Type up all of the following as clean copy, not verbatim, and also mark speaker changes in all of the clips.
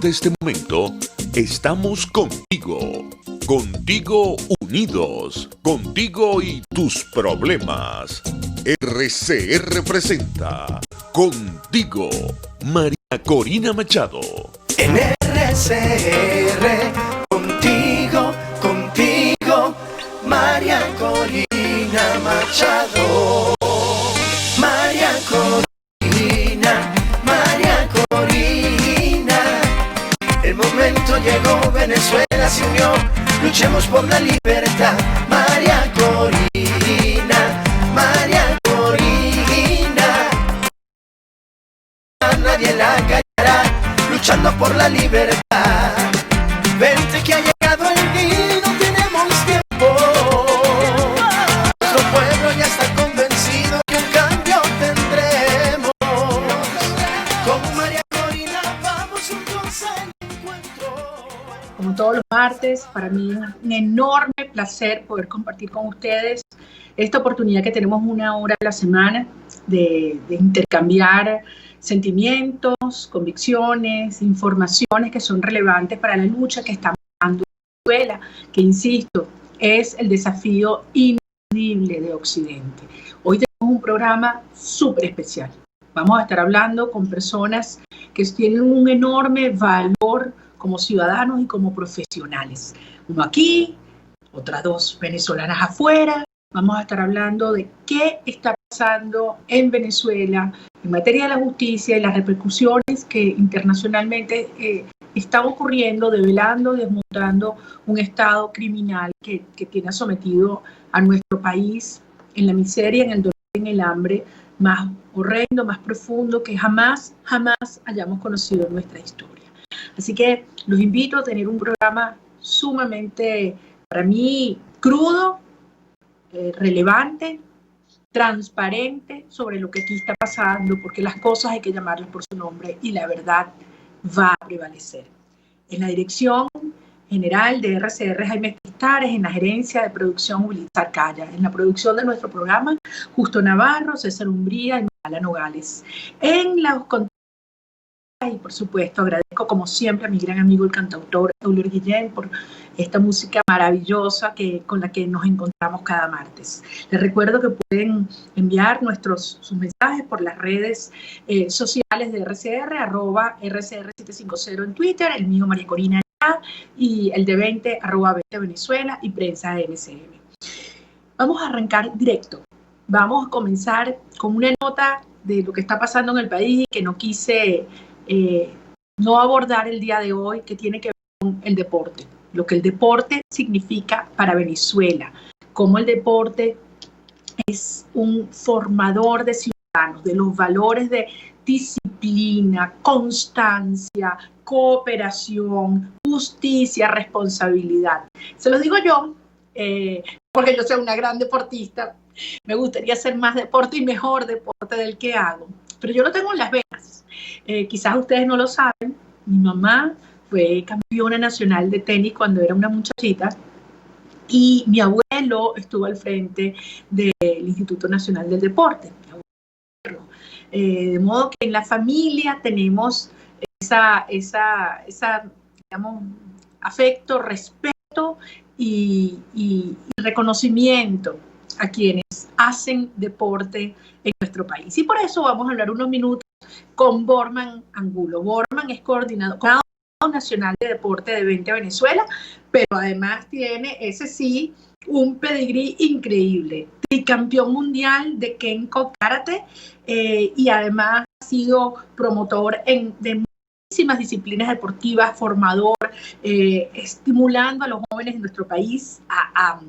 Speaker 1: de este momento, estamos contigo. Contigo unidos. Contigo y tus problemas. RCR presenta Contigo, María Corina Machado.
Speaker 2: En RCR, contigo, María Corina Machado. María Corina. El momento llegó, Venezuela se unió. Luchemos por la libertad. María Corina. Nadie la callará, luchando por la libertad. Vente que ha llegado el día y no tenemos tiempo. Nuestro pueblo ya está convencido que un cambio tendremos. Con María Corina vamos juntos al encuentro.
Speaker 3: Como todos los martes, para mí es un enorme placer poder compartir con ustedes esta oportunidad que tenemos 1 hora a la semana de intercambiar sentimientos, convicciones, informaciones que son relevantes para la lucha que estamos dando en Venezuela, que insisto, es el desafío ineludible de Occidente. Hoy tenemos un programa súper especial. Vamos a estar hablando con personas que tienen un enorme valor como ciudadanos y como profesionales. Uno aquí, otras 2 venezolanas afuera. Vamos a estar hablando de qué está pasando en Venezuela en materia de la justicia y las repercusiones que internacionalmente están ocurriendo, develando, desmontando un Estado criminal que tiene sometido a nuestro país en la miseria, en el dolor, en el hambre más horrendo, más profundo que jamás hayamos conocido en nuestra historia. Así que los invito a tener un programa sumamente, para mí, crudo, relevante, transparente sobre lo que aquí está pasando, porque las cosas hay que llamarlas por su nombre y la verdad va a prevalecer. En la dirección general de RCR, Jaime Pistares, en la gerencia de producción, Ulitzar Calla, en la producción de nuestro programa, Justo Navarro, César Umbría y Mala Nogales. En los y por supuesto agradezco como siempre a mi gran amigo el cantautor Euler Guillén por esta música maravillosa con la que nos encontramos cada martes. Les recuerdo que pueden enviar sus mensajes por las redes sociales de RCR, @RCR750 en Twitter, el mío María Corina y el de 20, @20 Venezuela y prensa de NCM. Vamos a arrancar directo. Vamos a comenzar con una nota de lo que está pasando en el país y que no quise no abordar el día de hoy, que tiene que ver con el deporte, lo que el deporte significa para Venezuela, cómo el deporte es un formador de ciudadanos, de los valores de disciplina, constancia, cooperación, justicia, responsabilidad. Se los digo yo, porque yo soy una gran deportista, me gustaría hacer más deporte y mejor deporte del que hago, pero yo lo tengo en las venas. Quizás ustedes no lo saben, mi mamá fue campeona nacional de tenis cuando era una muchachita y mi abuelo estuvo al frente del Instituto Nacional del Deporte. De modo que en la familia tenemos esa digamos, afecto, respeto y reconocimiento a quienes hacen deporte en nuestro país. Y por eso vamos a hablar unos minutos con Borman Angulo. Borman es coordinador nacional de deporte de 20 Venezuela, pero además tiene, ese sí, un pedigrí increíble. Tricampeón mundial de Kenko Karate y además ha sido promotor de muchísimas disciplinas deportivas, formador, estimulando a los jóvenes de nuestro país a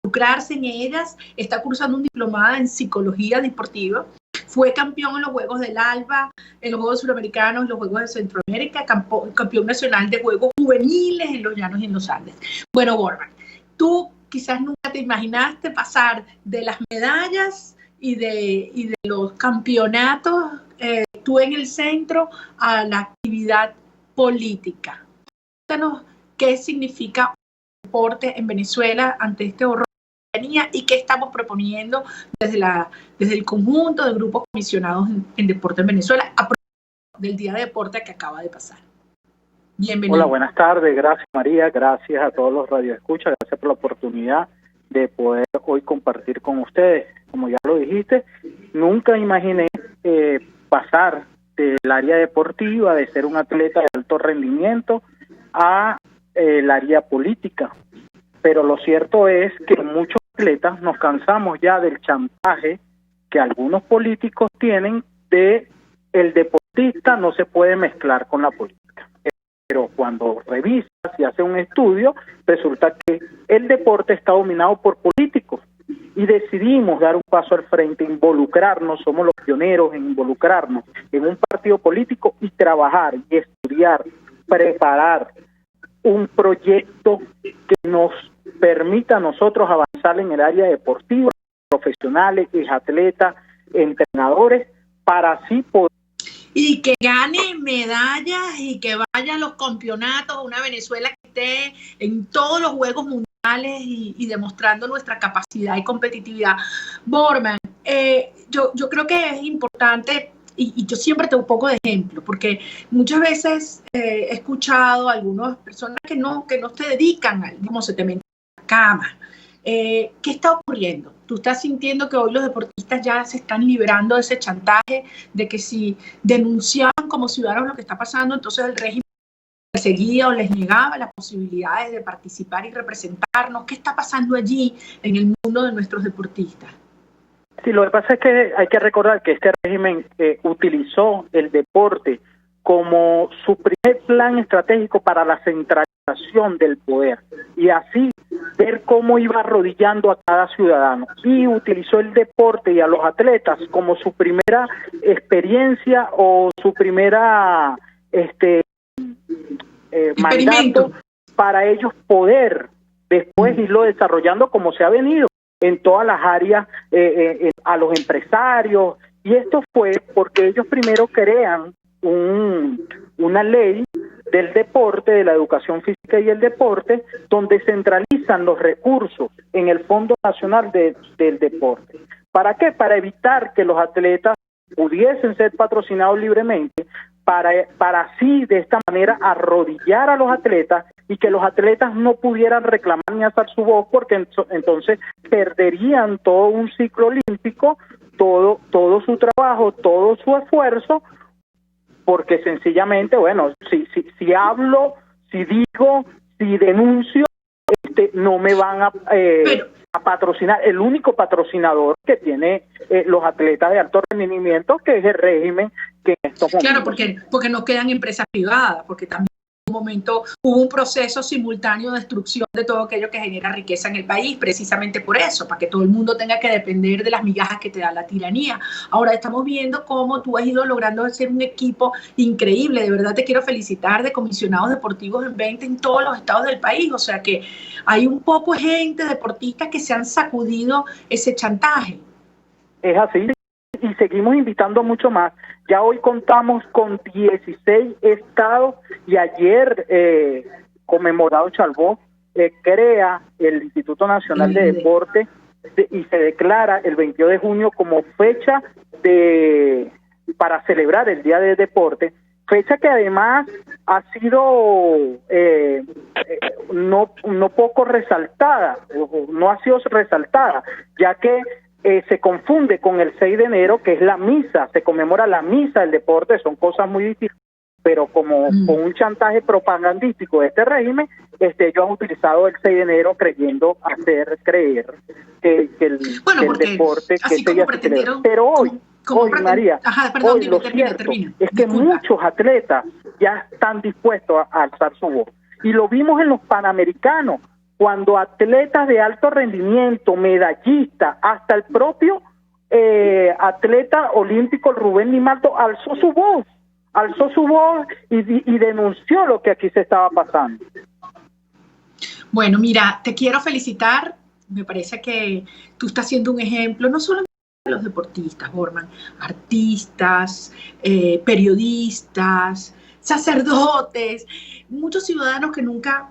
Speaker 3: involucrarse en ellas. Está cursando un diplomado en psicología deportiva. Fue campeón en los Juegos del ALBA, en los Juegos Suramericanos, en los Juegos de Centroamérica, campeón nacional de Juegos Juveniles en los Llanos y en los Andes. Bueno, Borman, tú quizás nunca te imaginaste pasar de las medallas y de los campeonatos, tú en el centro, a la actividad política. Cuéntanos qué significa el deporte en Venezuela ante este horror y qué estamos proponiendo desde el conjunto de grupos comisionados en deporte en Venezuela a propósito del Día de Deporte que acaba de pasar. Bienvenido.
Speaker 4: Hola, buenas tardes. Gracias, María. Gracias a todos los radioescuchas. Gracias por la oportunidad de poder hoy compartir con ustedes. Como ya lo dijiste, nunca imaginé pasar del área deportiva, de ser un atleta de alto rendimiento, a el área política. Pero lo cierto es que muchos atletas nos cansamos ya del chantaje que algunos políticos tienen de el deportista no se puede mezclar con la política. Pero cuando revisas y haces un estudio, resulta que el deporte está dominado por políticos y decidimos dar un paso al frente, involucrarnos, somos los pioneros en involucrarnos en un partido político y trabajar y estudiar, preparar un proyecto que nos permita a nosotros avanzar en el área deportiva, profesionales, atletas, entrenadores, para así poder...
Speaker 3: Y que gane medallas y que vaya a los campeonatos, una Venezuela que esté en todos los Juegos Mundiales y demostrando nuestra capacidad y competitividad. Borman, yo creo que es importante, y yo siempre te doy un poco de ejemplo, porque muchas veces he escuchado a algunas personas que no se dedican al, como se te mete en la cama. ¿Qué está ocurriendo? ¿Tú estás sintiendo que hoy los deportistas ya se están liberando de ese chantaje, de que si denunciaban como ciudadanos lo que está pasando, entonces el régimen perseguía o les negaba las posibilidades de participar y representarnos? ¿Qué está pasando allí en el mundo de nuestros deportistas?
Speaker 4: Sí, lo que pasa es que hay que recordar que este régimen utilizó el deporte como su primer plan estratégico para la centralización del poder y así ver cómo iba arrodillando a cada ciudadano, y utilizó el deporte y a los atletas como su primera experiencia o su primera mandato para ellos poder después irlo desarrollando como se ha venido en todas las áreas, a los empresarios, y esto fue porque ellos primero crean una ley del deporte, de la educación física y el deporte, donde centralizan los recursos en el Fondo Nacional del Deporte. ¿Para qué? Para evitar que los atletas pudiesen ser patrocinados libremente, para así de esta manera arrodillar a los atletas y que los atletas no pudieran reclamar ni alzar su voz, porque entonces perderían todo un ciclo olímpico, todo su trabajo, todo su esfuerzo, porque sencillamente, bueno, si hablo, si digo, si denuncio, no me van a patrocinar. El único patrocinador que tiene los atletas de alto rendimiento, que es el régimen que en estos momentos...
Speaker 3: Claro, porque no quedan empresas privadas, porque también en un momento hubo un proceso simultáneo de destrucción de todo aquello que genera riqueza en el país, precisamente por eso, para que todo el mundo tenga que depender de las migajas que te da la tiranía. Ahora estamos viendo cómo tú has ido logrando hacer un equipo increíble. De verdad te quiero felicitar, de comisionados deportivos en 20 en todos los estados del país. O sea que hay un poco gente, deportistas, que se han sacudido ese chantaje. Es así.
Speaker 4: Y seguimos invitando mucho más. Ya hoy contamos con 16 estados y ayer conmemorado Chalbó crea el Instituto Nacional de Deporte y se declara el 22 de junio como fecha para celebrar el Día del Deporte, fecha que además ha sido no poco resaltada, no ha sido resaltada, ya que se confunde con el 6 de enero, que es la misa, se conmemora la misa del deporte, son cosas muy distintas, pero como con un chantaje propagandístico de este régimen, ellos han utilizado el 6 de enero creyendo hacer creer que el deporte...
Speaker 3: Así que como pretendieron...
Speaker 4: Pero hoy, María, hoy lo cierto es que muchos atletas ya están dispuestos a alzar su voz. Y lo vimos en los Panamericanos, cuando atletas de alto rendimiento, medallistas, hasta el propio atleta olímpico Rubén Limaldo alzó su voz y denunció lo que aquí se estaba pasando.
Speaker 3: Bueno, mira, te quiero felicitar. Me parece que tú estás siendo un ejemplo, no solo de los deportistas, Borman, artistas, periodistas, sacerdotes, muchos ciudadanos que nunca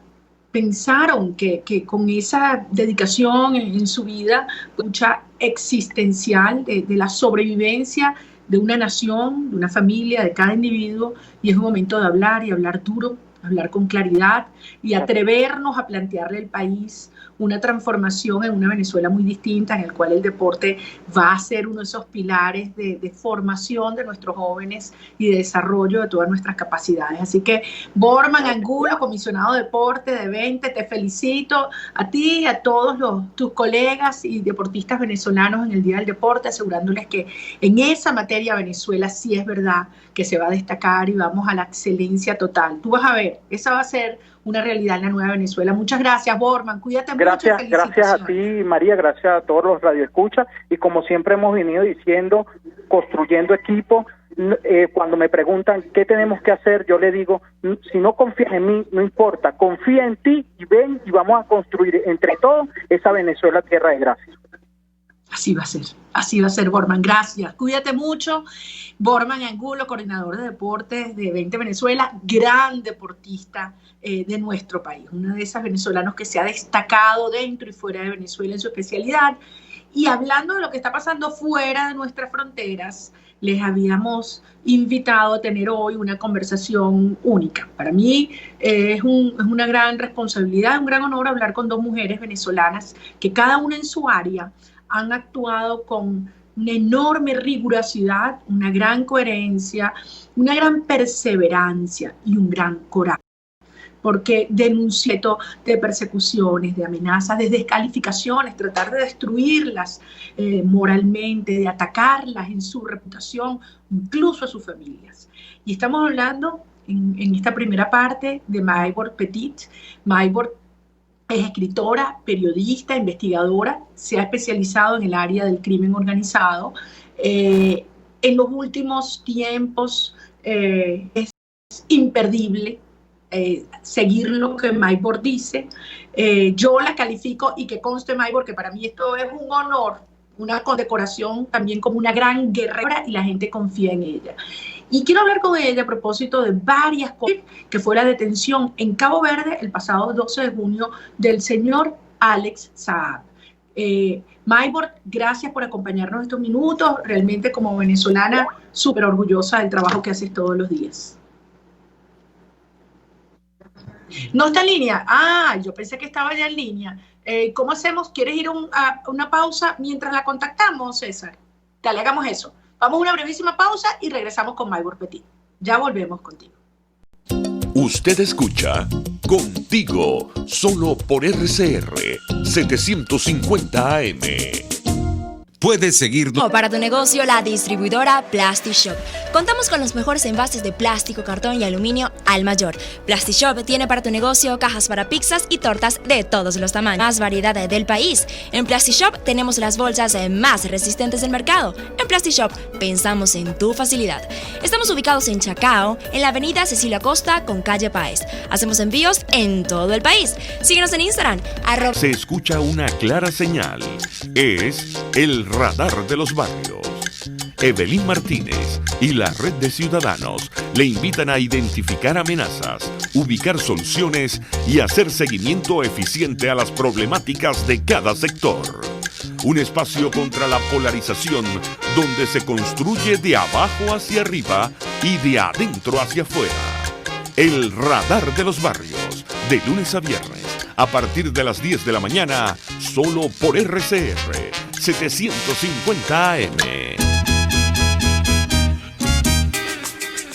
Speaker 3: pensaron que con esa dedicación en su vida, lucha existencial de la sobrevivencia de una nación, de una familia, de cada individuo, y es un momento de hablar y hablar duro, hablar con claridad y atrevernos a plantearle al país una transformación en una Venezuela muy distinta, en el cual el deporte va a ser uno de esos pilares de formación de nuestros jóvenes y de desarrollo de todas nuestras capacidades. Así que, Borman Angulo, comisionado de deporte de 20, te felicito a ti y a todos tus colegas y deportistas venezolanos en el Día del Deporte, asegurándoles que en esa materia Venezuela sí es verdad que se va a destacar y vamos a la excelencia total. Tú vas a ver, esa va a ser una realidad en la nueva Venezuela. Muchas gracias, Borman. Cuídate mucho.
Speaker 4: Gracias a ti, María, gracias a todos los radioescuchas. Y como siempre hemos venido diciendo, construyendo equipo, cuando me preguntan qué tenemos que hacer, yo le digo, si no confías en mí, no importa, confía en ti y ven y vamos a construir entre todos esa Venezuela tierra de gracia. Así va a ser, Borman. Gracias. Cuídate mucho.
Speaker 3: Borman Angulo, coordinador de deportes de 20 Venezuela, gran deportista de nuestro país, uno de esos venezolanos que se ha destacado dentro y fuera de Venezuela en su especialidad. Y hablando de lo que está pasando fuera de nuestras fronteras, les habíamos invitado a tener hoy una conversación única. Para mí es una gran responsabilidad, un gran honor hablar con dos mujeres venezolanas que cada una en su área han actuado con una enorme rigurosidad, una gran coherencia, una gran perseverancia y un gran coraje. Porque denunciar de persecuciones, de amenazas, de descalificaciones, tratar de destruirlas moralmente, de atacarlas en su reputación, incluso a sus familias. Y estamos hablando en esta primera parte de Maybor Petit. Maybor es escritora, periodista, investigadora, se ha especializado en el área del crimen organizado. En los últimos tiempos es imperdible seguir lo que Maybor dice. Yo la califico, y que conste, Maybor, que para mí esto es un honor, una condecoración también como una gran guerrera, y la gente confía en ella. Y quiero hablar con ella a propósito de varias cosas, que fue la detención en Cabo Verde el pasado 12 de junio del señor Alex Saab. Maybor, gracias por acompañarnos estos minutos. Realmente, como venezolana, súper orgullosa del trabajo que haces todos los días. ¿No está en línea? Ah, yo pensé que estaba ya en línea. ¿Cómo hacemos? ¿Quieres ir a una pausa mientras la contactamos, César? Dale, hagamos eso. Vamos a una brevísima pausa y regresamos con Maybor Petit. Ya volvemos contigo.
Speaker 1: Usted escucha Contigo, solo por RCR 750 AM.
Speaker 5: Puedes seguirnos.
Speaker 6: Para tu negocio, la distribuidora PlastiShop. Contamos con los mejores envases de plástico, cartón y aluminio al mayor. PlastiShop tiene para tu negocio cajas para pizzas y tortas de todos los tamaños. Más variedad del país. En PlastiShop tenemos las bolsas más resistentes del mercado. En PlastiShop pensamos en tu facilidad. Estamos ubicados en Chacao, en la avenida Cecilia Costa con calle Páez. Hacemos envíos en todo el país. Síguenos en Instagram.
Speaker 1: Se escucha una clara señal. Es el Radar de los Barrios. Evelyn Martínez y la Red de Ciudadanos le invitan a identificar amenazas, ubicar soluciones y hacer seguimiento eficiente a las problemáticas de cada sector. Un espacio contra la polarización donde se construye de abajo hacia arriba y de adentro hacia afuera. El Radar de los Barrios, de lunes a viernes, a partir de las 10 de la mañana, solo por RCR 750 AM.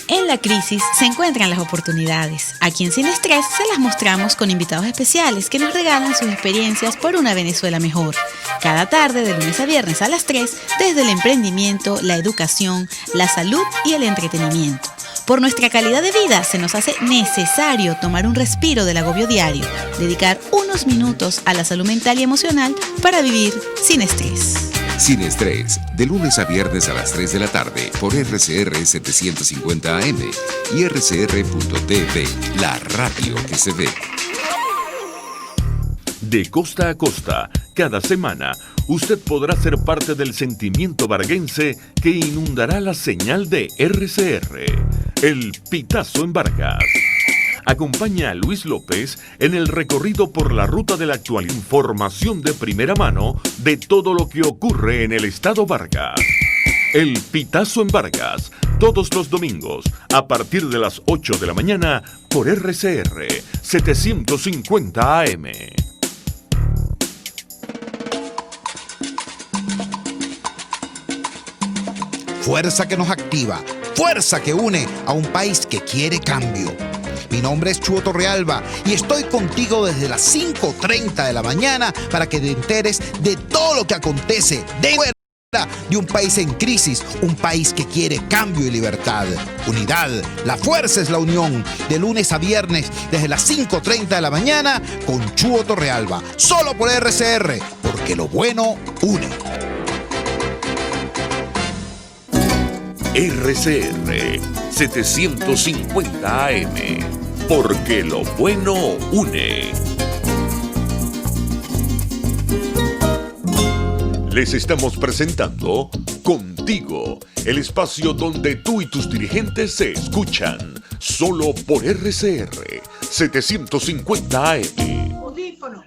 Speaker 7: En la crisis se encuentran las oportunidades. Aquí en Sin Estrés se las mostramos con invitados especiales que nos regalan sus experiencias por una Venezuela mejor. Cada tarde, de lunes a viernes a las 3, desde el emprendimiento, la educación, la salud y el entretenimiento. Por nuestra calidad de vida se nos hace necesario tomar un respiro del agobio diario, dedicar unos minutos a la salud mental y emocional para vivir sin estrés.
Speaker 5: Sin Estrés, de lunes a viernes a las 3 de la tarde por RCR 750 AM y rcr.tv, la radio que se ve.
Speaker 1: De costa a costa, cada semana, usted podrá ser parte del sentimiento varguense que inundará la señal de RCR, el Pitazo en Vargas. Acompaña a Luis López en el recorrido por la ruta de la actual información de primera mano de todo lo que ocurre en el estado Vargas. El Pitazo en Vargas, todos los domingos, a partir de las 8 de la mañana, por RCR 750 AM.
Speaker 8: Fuerza que nos activa, fuerza que une a un país que quiere cambio. Mi nombre es Chuo Torrealba y estoy contigo desde las 5:30 de la mañana para que te enteres de todo lo que acontece dentro de un país en crisis, un país que quiere cambio y libertad. Unidad, la fuerza es la unión. De lunes a viernes desde las 5:30 de la mañana con Chuo Torrealba, solo por RCR, porque lo bueno une.
Speaker 1: RCR 750 AM, porque lo bueno une. Les estamos presentando Contigo, el espacio donde tú y tus dirigentes se escuchan, solo por RCR 750 AM.
Speaker 3: Audífonos.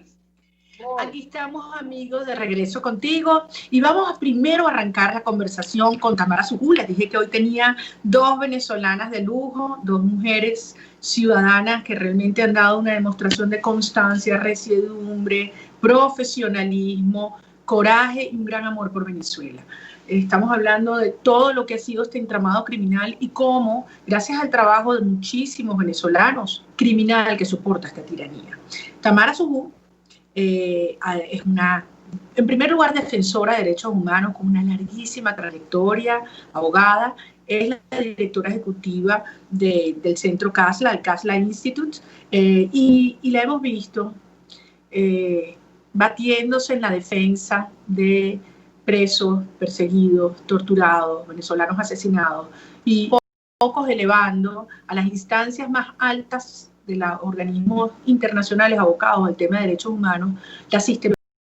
Speaker 3: Aquí estamos, amigos, de regreso contigo y vamos a primero arrancar la conversación con Tamara Sujú. Les dije que hoy tenía dos venezolanas de lujo, dos mujeres ciudadanas que realmente han dado una demostración de constancia, resiedumbre, profesionalismo, coraje y un gran amor por Venezuela. Estamos hablando de todo lo que ha sido este entramado criminal y cómo, gracias al trabajo de muchísimos venezolanos, criminal que soporta esta tiranía. Tamara Sujú es una, en primer lugar, defensora de derechos humanos con una larguísima trayectoria, abogada, es la directora ejecutiva del Centro CASLA, el CASLA Institute, y la hemos visto batiéndose en la defensa de presos, perseguidos, torturados, venezolanos asesinados, y pocos elevando a las instancias más altas de los organismos internacionales abocados al tema de derechos humanos, las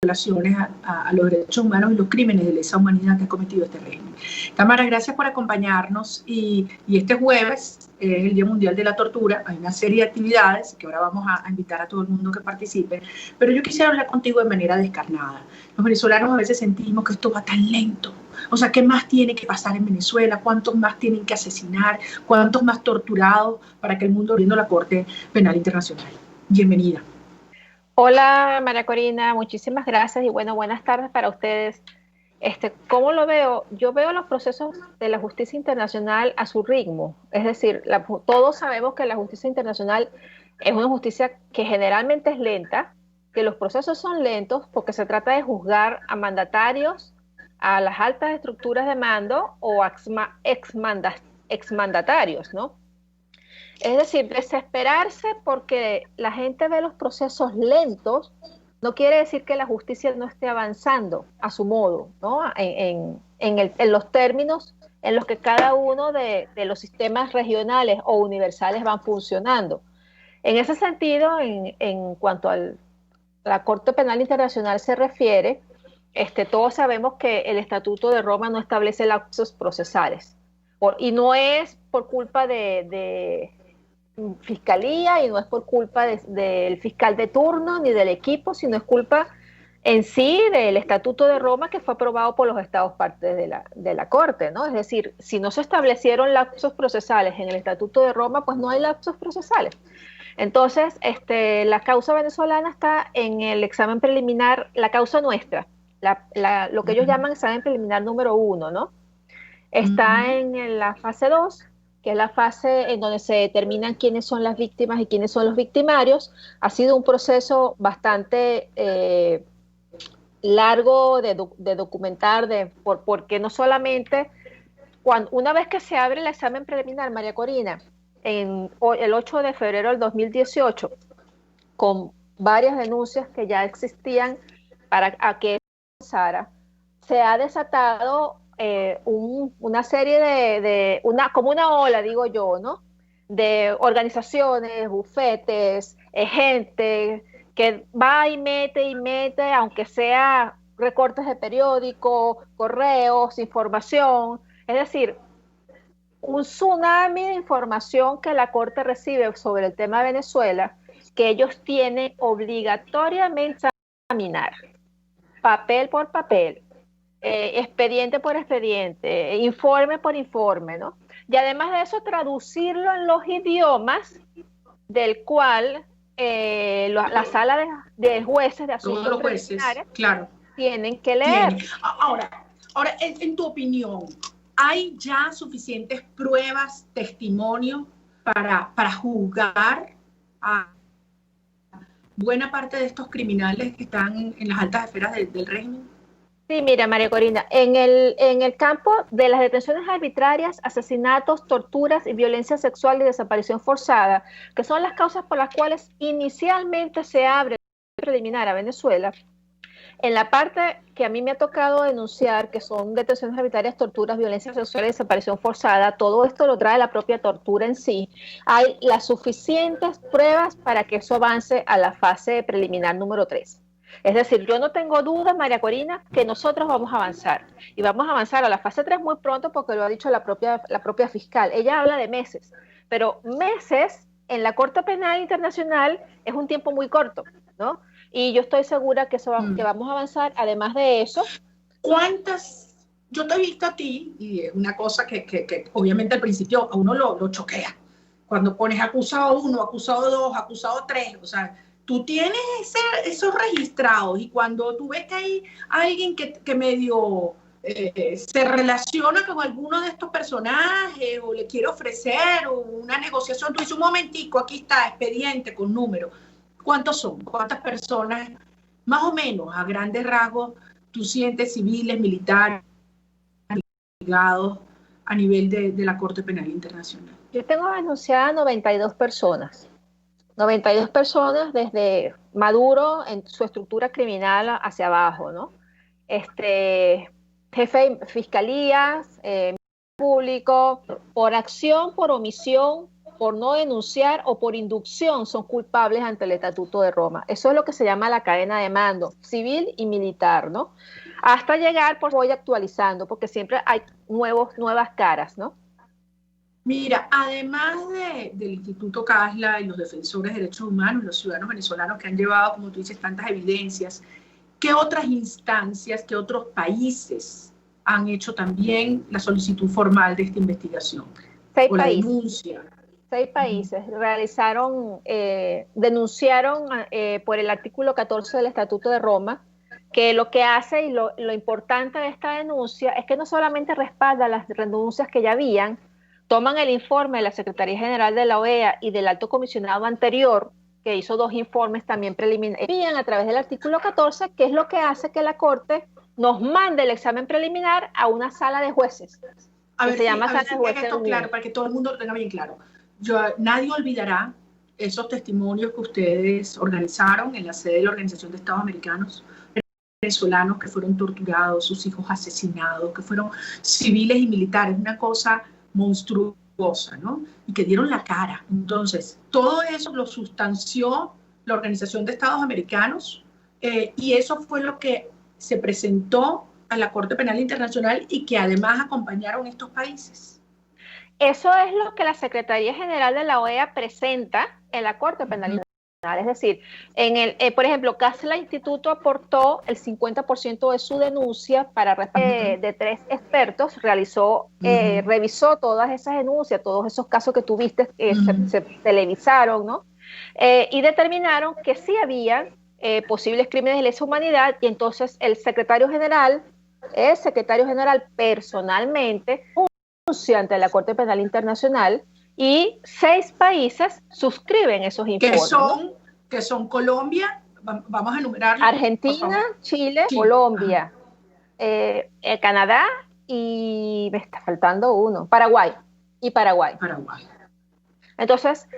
Speaker 3: violaciones a los derechos humanos y los crímenes de lesa humanidad que ha cometido este régimen. Tamara, gracias por acompañarnos y este jueves es el Día Mundial de la Tortura. Hay una serie de actividades que ahora vamos a invitar a todo el mundo que participe, pero yo quisiera hablar contigo de manera descarnada. Los venezolanos a veces sentimos que esto va tan lento. O sea, ¿qué más tiene que pasar en Venezuela? ¿Cuántos más tienen que asesinar? ¿Cuántos más torturados para que el mundo viendo la Corte Penal Internacional? Bienvenida.
Speaker 9: Hola María Corina, muchísimas gracias y bueno, buenas tardes para ustedes. ¿Cómo lo veo? Yo veo los procesos de la justicia internacional a su ritmo. Es decir, todos sabemos que la justicia internacional es una justicia que generalmente es lenta, que los procesos son lentos porque se trata de juzgar a mandatarios, a las altas estructuras de mando o exmandatarios, ¿no? Es decir, desesperarse porque la gente ve los procesos lentos no quiere decir que la justicia no esté avanzando a su modo, ¿no? En los términos en los que cada uno de los sistemas regionales o universales van funcionando. En ese sentido, en cuanto a la Corte Penal Internacional se refiere, todos sabemos que el Estatuto de Roma no establece lapsos procesales. Y no es por culpa de fiscalía y no es por culpa del fiscal de turno ni del equipo, sino es culpa en sí del Estatuto de Roma que fue aprobado por los estados partes de la Corte, ¿no? Es decir, si no se establecieron lapsos procesales en el Estatuto de Roma, pues no hay lapsos procesales. Entonces, la causa venezolana está en el examen preliminar, la causa nuestra, lo que ellos llaman examen preliminar número 1, ¿no? Está en la fase 2, que es la fase en donde se determinan quiénes son las víctimas y quiénes son los victimarios. Ha sido un proceso bastante largo de documentar, porque no solamente, una vez que se abre el examen preliminar, María Corina, el 8 de febrero del 2018, con varias denuncias que ya existían para que comenzara, se ha desatado una serie como una ola, digo yo, ¿no? De organizaciones, bufetes, gente que va y mete, aunque sea recortes de periódico, correos, información, es decir, un tsunami de información que la Corte recibe sobre el tema de Venezuela, que ellos tienen obligatoriamente que examinar, papel por papel, expediente por expediente, informe por informe, ¿no? Y además de eso, traducirlo en los idiomas del cual la sala de jueces de asuntos
Speaker 3: Todos los jueces, claro,
Speaker 9: tienen que leer.
Speaker 3: Ahora, en tu opinión, ¿hay ya suficientes pruebas, testimonios para juzgar a buena parte de estos criminales que están en las altas esferas del régimen?
Speaker 9: Sí, mira, María Corina, en el campo de las detenciones arbitrarias, asesinatos, torturas y violencia sexual y desaparición forzada, que son las causas por las cuales inicialmente se abre el preliminar a Venezuela, en la parte que a mí me ha tocado denunciar, que son detenciones arbitrarias, torturas, violencia sexual y desaparición forzada, todo esto lo trae la propia tortura en sí, hay las suficientes pruebas para que eso avance a la fase preliminar número 3. Es decir, yo no tengo dudas, María Corina, que nosotros vamos a avanzar. Y vamos a avanzar a la fase 3 muy pronto porque lo ha dicho la propia fiscal. Ella habla de meses, pero meses en la Corte Penal Internacional es un tiempo muy corto, ¿no? Y yo estoy segura que, que vamos a avanzar. Además de eso...
Speaker 3: Yo te he visto a ti, y es una cosa que obviamente al principio a uno lo choquea. Cuando pones acusado 1, acusado 2, acusado 3, o sea... Tú tienes esos registrados y cuando tú ves que hay alguien que medio se relaciona con alguno de estos personajes o le quiere ofrecer o una negociación, tú dices un momentico, aquí está, expediente con número. ¿Cuántos son? ¿Cuántas personas? Más o menos, a grandes rasgos, tú sientes civiles, militares, ligados a nivel de la Corte Penal Internacional.
Speaker 9: Yo tengo denunciadas 92 personas. 92 personas desde Maduro en su estructura criminal hacia abajo, ¿no? Jefe de fiscalías, público, por acción, por omisión, por no denunciar o por inducción son culpables ante el Estatuto de Roma. Eso es lo que se llama la cadena de mando, civil y militar, ¿no? Hasta llegar, pues voy actualizando, porque siempre hay nuevas caras, ¿no?
Speaker 3: Mira, además del Instituto Casla y los defensores de derechos humanos, los ciudadanos venezolanos que han llevado, como tú dices, tantas evidencias, ¿qué otras instancias, qué otros países han hecho también la solicitud formal de esta investigación?
Speaker 9: 6
Speaker 3: o la
Speaker 9: países.
Speaker 3: denuncia.
Speaker 9: 6 países denunciaron por el artículo 14 del Estatuto de Roma, que lo que hace y lo importante de esta denuncia es que no solamente respalda las denuncias que ya habían, toman el informe de la Secretaría General de la OEA y del Alto Comisionado anterior, que hizo 2 informes también preliminares, envían a través del artículo 14, que es lo que hace que la Corte nos mande el examen preliminar a una sala de jueces.
Speaker 3: Se llama sala de jueces. Esto claro, para que todo el mundo lo tenga bien claro. Nadie olvidará esos testimonios que ustedes organizaron en la sede de la Organización de Estados Americanos, venezolanos que fueron torturados, sus hijos asesinados, que fueron civiles y militares, una cosa monstruosa, ¿no? Y que dieron la cara. Entonces, todo eso lo sustanció la Organización de Estados Americanos y eso fue lo que se presentó a la Corte Penal Internacional y que además acompañaron estos países.
Speaker 9: Eso es lo que la Secretaría General de la OEA presenta en la Corte Penal Internacional. Es decir, por ejemplo, Casla Instituto aportó el 50% de su denuncia para de 3 expertos, revisó todas esas denuncias, todos esos casos que tuviste, se televisaron, ¿no? Y determinaron que sí había posibles crímenes de lesa humanidad y entonces el secretario general personalmente denuncia ante la Corte Penal Internacional y 6 países suscriben esos informes.
Speaker 3: Que son Colombia, vamos a enumerarlos.
Speaker 9: Argentina, Chile, Colombia, Canadá y me está faltando uno, Paraguay. Entonces,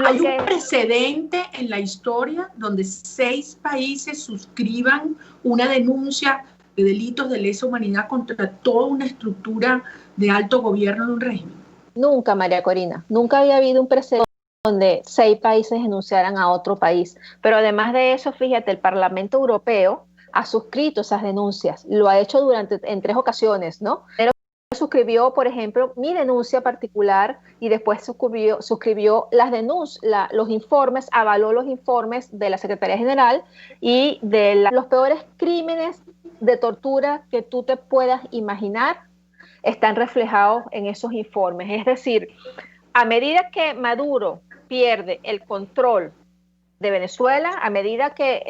Speaker 3: hay un precedente en la historia donde 6 países suscriban una denuncia de delitos de lesa humanidad contra toda una estructura de alto gobierno de un régimen.
Speaker 9: Nunca, María Corina, nunca había habido un precedente donde 6 países denunciaran a otro país. Pero además de eso, fíjate, el Parlamento Europeo ha suscrito esas denuncias, lo ha hecho en 3 ocasiones, ¿no? Pero suscribió, por ejemplo, mi denuncia particular y después suscribió los informes, avaló los informes de la Secretaría General y de los peores crímenes de tortura que tú te puedas imaginar están reflejados en esos informes. Es decir, a medida que Maduro pierde el control de Venezuela, a medida que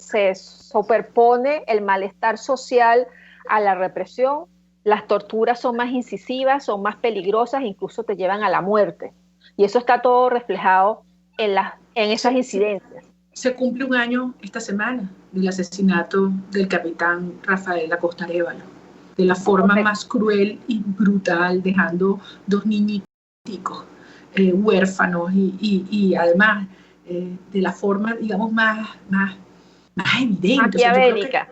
Speaker 9: se superpone el malestar social a la represión, las torturas son más incisivas, son más peligrosas, incluso te llevan a la muerte. Y eso está todo reflejado en esas incidencias.
Speaker 3: Se cumple un año esta semana del asesinato del capitán Rafael Acosta Arévalo, de la forma más cruel y brutal, dejando 2 niñitos huérfanos y además de la forma, digamos, más evidente.
Speaker 9: Maquiavélica.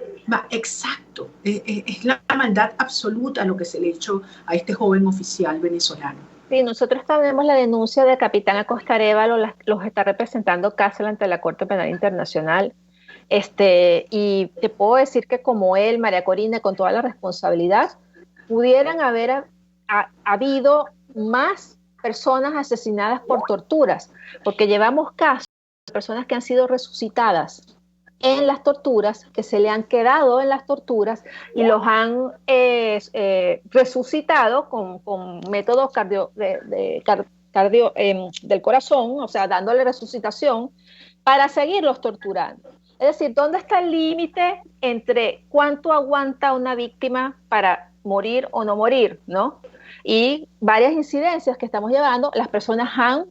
Speaker 3: Exacto. Es la maldad absoluta lo que se le echó a este joven oficial venezolano.
Speaker 9: Sí, nosotros tenemos la denuncia del capitán Acosta Arévalo, los está representando Cárcel ante la Corte Penal Internacional. Y te puedo decir que como él, María Corina, con toda la responsabilidad, pudieran haber habido más personas asesinadas por torturas, porque llevamos casos de personas que han sido resucitadas en las torturas, que se le han quedado en las torturas y los han resucitado con métodos del corazón, o sea, dándole resucitación para seguirlos torturando. Es decir, ¿dónde está el límite entre cuánto aguanta una víctima para morir o no morir, ¿no? Y varias incidencias que estamos llevando, las personas han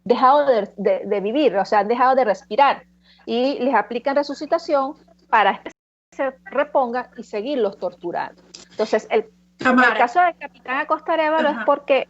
Speaker 9: dejado de vivir, o sea, han dejado de respirar y les aplican resucitación para que se repongan y seguirlos torturando. Entonces, el caso del capitán Acosta Arévalo es porque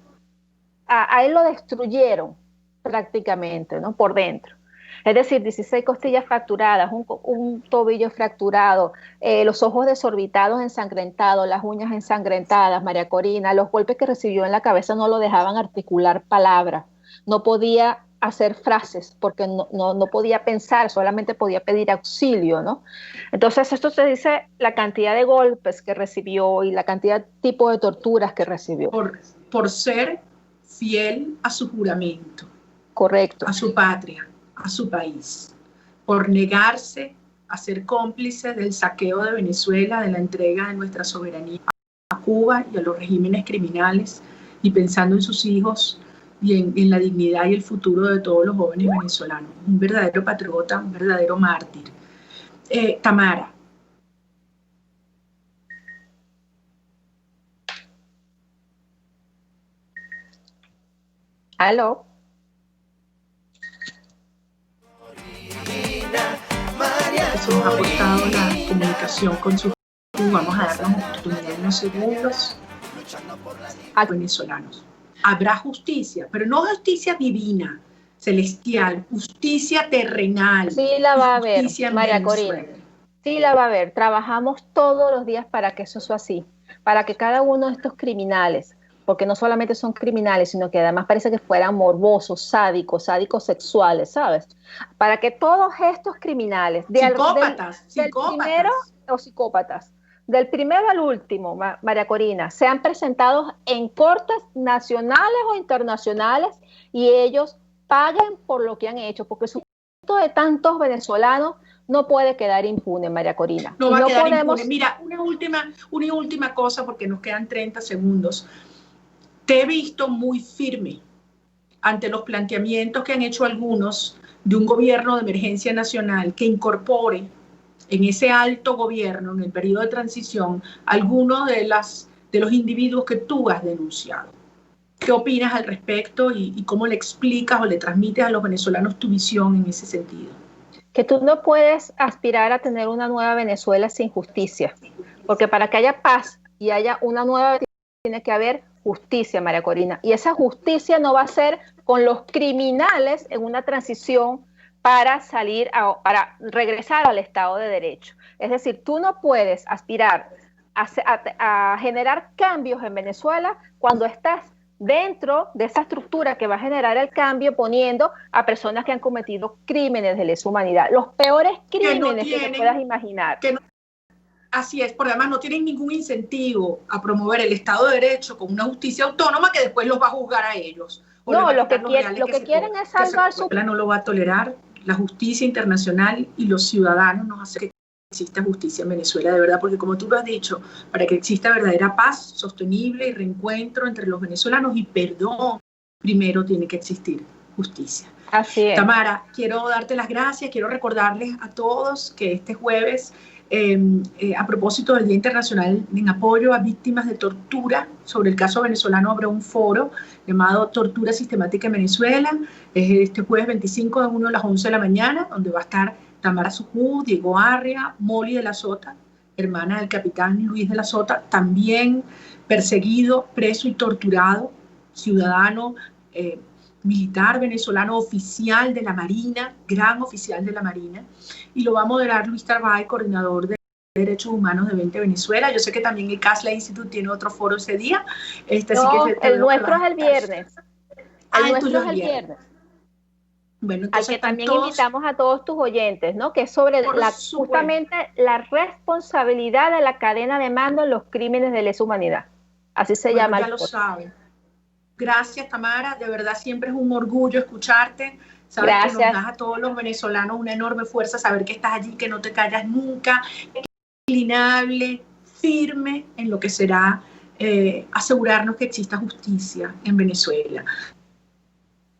Speaker 9: a él lo destruyeron prácticamente, ¿no? Por dentro. Es decir, 16 costillas fracturadas, un tobillo fracturado, los ojos desorbitados, ensangrentados, las uñas ensangrentadas, María Corina, los golpes que recibió en la cabeza no lo dejaban articular palabra, no podía hacer frases porque no podía pensar, solamente podía pedir auxilio, ¿no? Entonces esto te dice la cantidad de golpes que recibió y la cantidad de tipo de torturas que recibió.
Speaker 3: Por ser fiel a su juramento.
Speaker 9: Correcto.
Speaker 3: A su patria, a su país, por negarse a ser cómplice del saqueo de Venezuela, de la entrega de nuestra soberanía a Cuba y a los regímenes criminales, y pensando en sus hijos y en la dignidad y el futuro de todos los jóvenes venezolanos. Un verdadero patriota, un verdadero mártir. Tamara.
Speaker 9: ¿Aló?
Speaker 3: Eso nos ha aportado la comunicación con su gente. Vamos a darnos oportunidad en unos segundos a venezolanos. Habrá justicia, pero no justicia divina, celestial, justicia terrenal.
Speaker 9: Sí la va a haber, María Corina. Sí la va a haber. Trabajamos todos los días para que eso sea así, para que cada uno de estos criminales, porque no solamente son criminales, sino que además parece que fueran morbosos, sádicos sexuales, ¿sabes? Para que todos estos criminales, del primero o psicópatas, del primero al último, María Corina, sean presentados en cortes nacionales o internacionales y ellos paguen por lo que han hecho, porque el sufrimiento de tantos venezolanos no puede quedar impune, María Corina.
Speaker 3: No va a quedar impune. Mira, una última cosa, porque nos quedan 30 segundos. Te he visto muy firme ante los planteamientos que han hecho algunos de un gobierno de emergencia nacional que incorpore en ese alto gobierno, en el periodo de transición, algunos de los individuos que tú has denunciado. ¿Qué opinas al respecto y cómo le explicas o le transmites a los venezolanos tu visión en ese sentido?
Speaker 9: Que tú no puedes aspirar a tener una nueva Venezuela sin justicia, porque para que haya paz y haya una nueva tiene que haber justicia, María Corina, y esa justicia no va a ser con los criminales en una transición para regresar al Estado de Derecho. Es decir, tú no puedes aspirar a generar cambios en Venezuela cuando estás dentro de esa estructura que va a generar el cambio poniendo a personas que han cometido crímenes de lesa humanidad, los peores crímenes que te puedas imaginar.
Speaker 3: Así es, porque además no tienen ningún incentivo a promover el Estado de Derecho con una justicia autónoma que después los va a juzgar a ellos.
Speaker 9: No, lo que quieren es salvar su...
Speaker 3: No lo va a tolerar, la justicia internacional y los ciudadanos nos hacen que exista justicia en Venezuela, de verdad, porque como tú lo has dicho, para que exista verdadera paz sostenible y reencuentro entre los venezolanos y perdón, primero tiene que existir justicia.
Speaker 9: Así es.
Speaker 3: Tamara, quiero darte las gracias, quiero recordarles a todos que este jueves, a propósito del Día Internacional en apoyo a víctimas de tortura, sobre el caso venezolano habrá un foro llamado Tortura Sistemática en Venezuela, es este jueves 25 de junio a las 11 de la mañana, donde va a estar Tamara Sujú, Diego Arria, Molly de la Sota, hermana del capitán Luis de la Sota, también perseguido, preso y torturado, ciudadano militar venezolano, oficial de la Marina, gran oficial de la Marina, y lo va a moderar Luis Tarbay, coordinador de Derechos Humanos de 20 Venezuela. Yo sé que también el Casla Institute tiene otro foro ese día.
Speaker 9: No,
Speaker 3: sí que
Speaker 9: el nuestro es el viernes. El nuestro es el viernes.
Speaker 3: Bueno,
Speaker 9: entonces al que también invitamos a todos tus oyentes, ¿no? Que es sobre justamente la responsabilidad de la cadena de mando en los crímenes de lesa humanidad. Así se llama.
Speaker 3: Ya lo saben. Gracias, Tamara, de verdad siempre es un orgullo escucharte. Sabes que nos das a todos los venezolanos una enorme fuerza, saber que estás allí, que no te callas nunca, inclinable, firme en lo que será asegurarnos que exista justicia en Venezuela.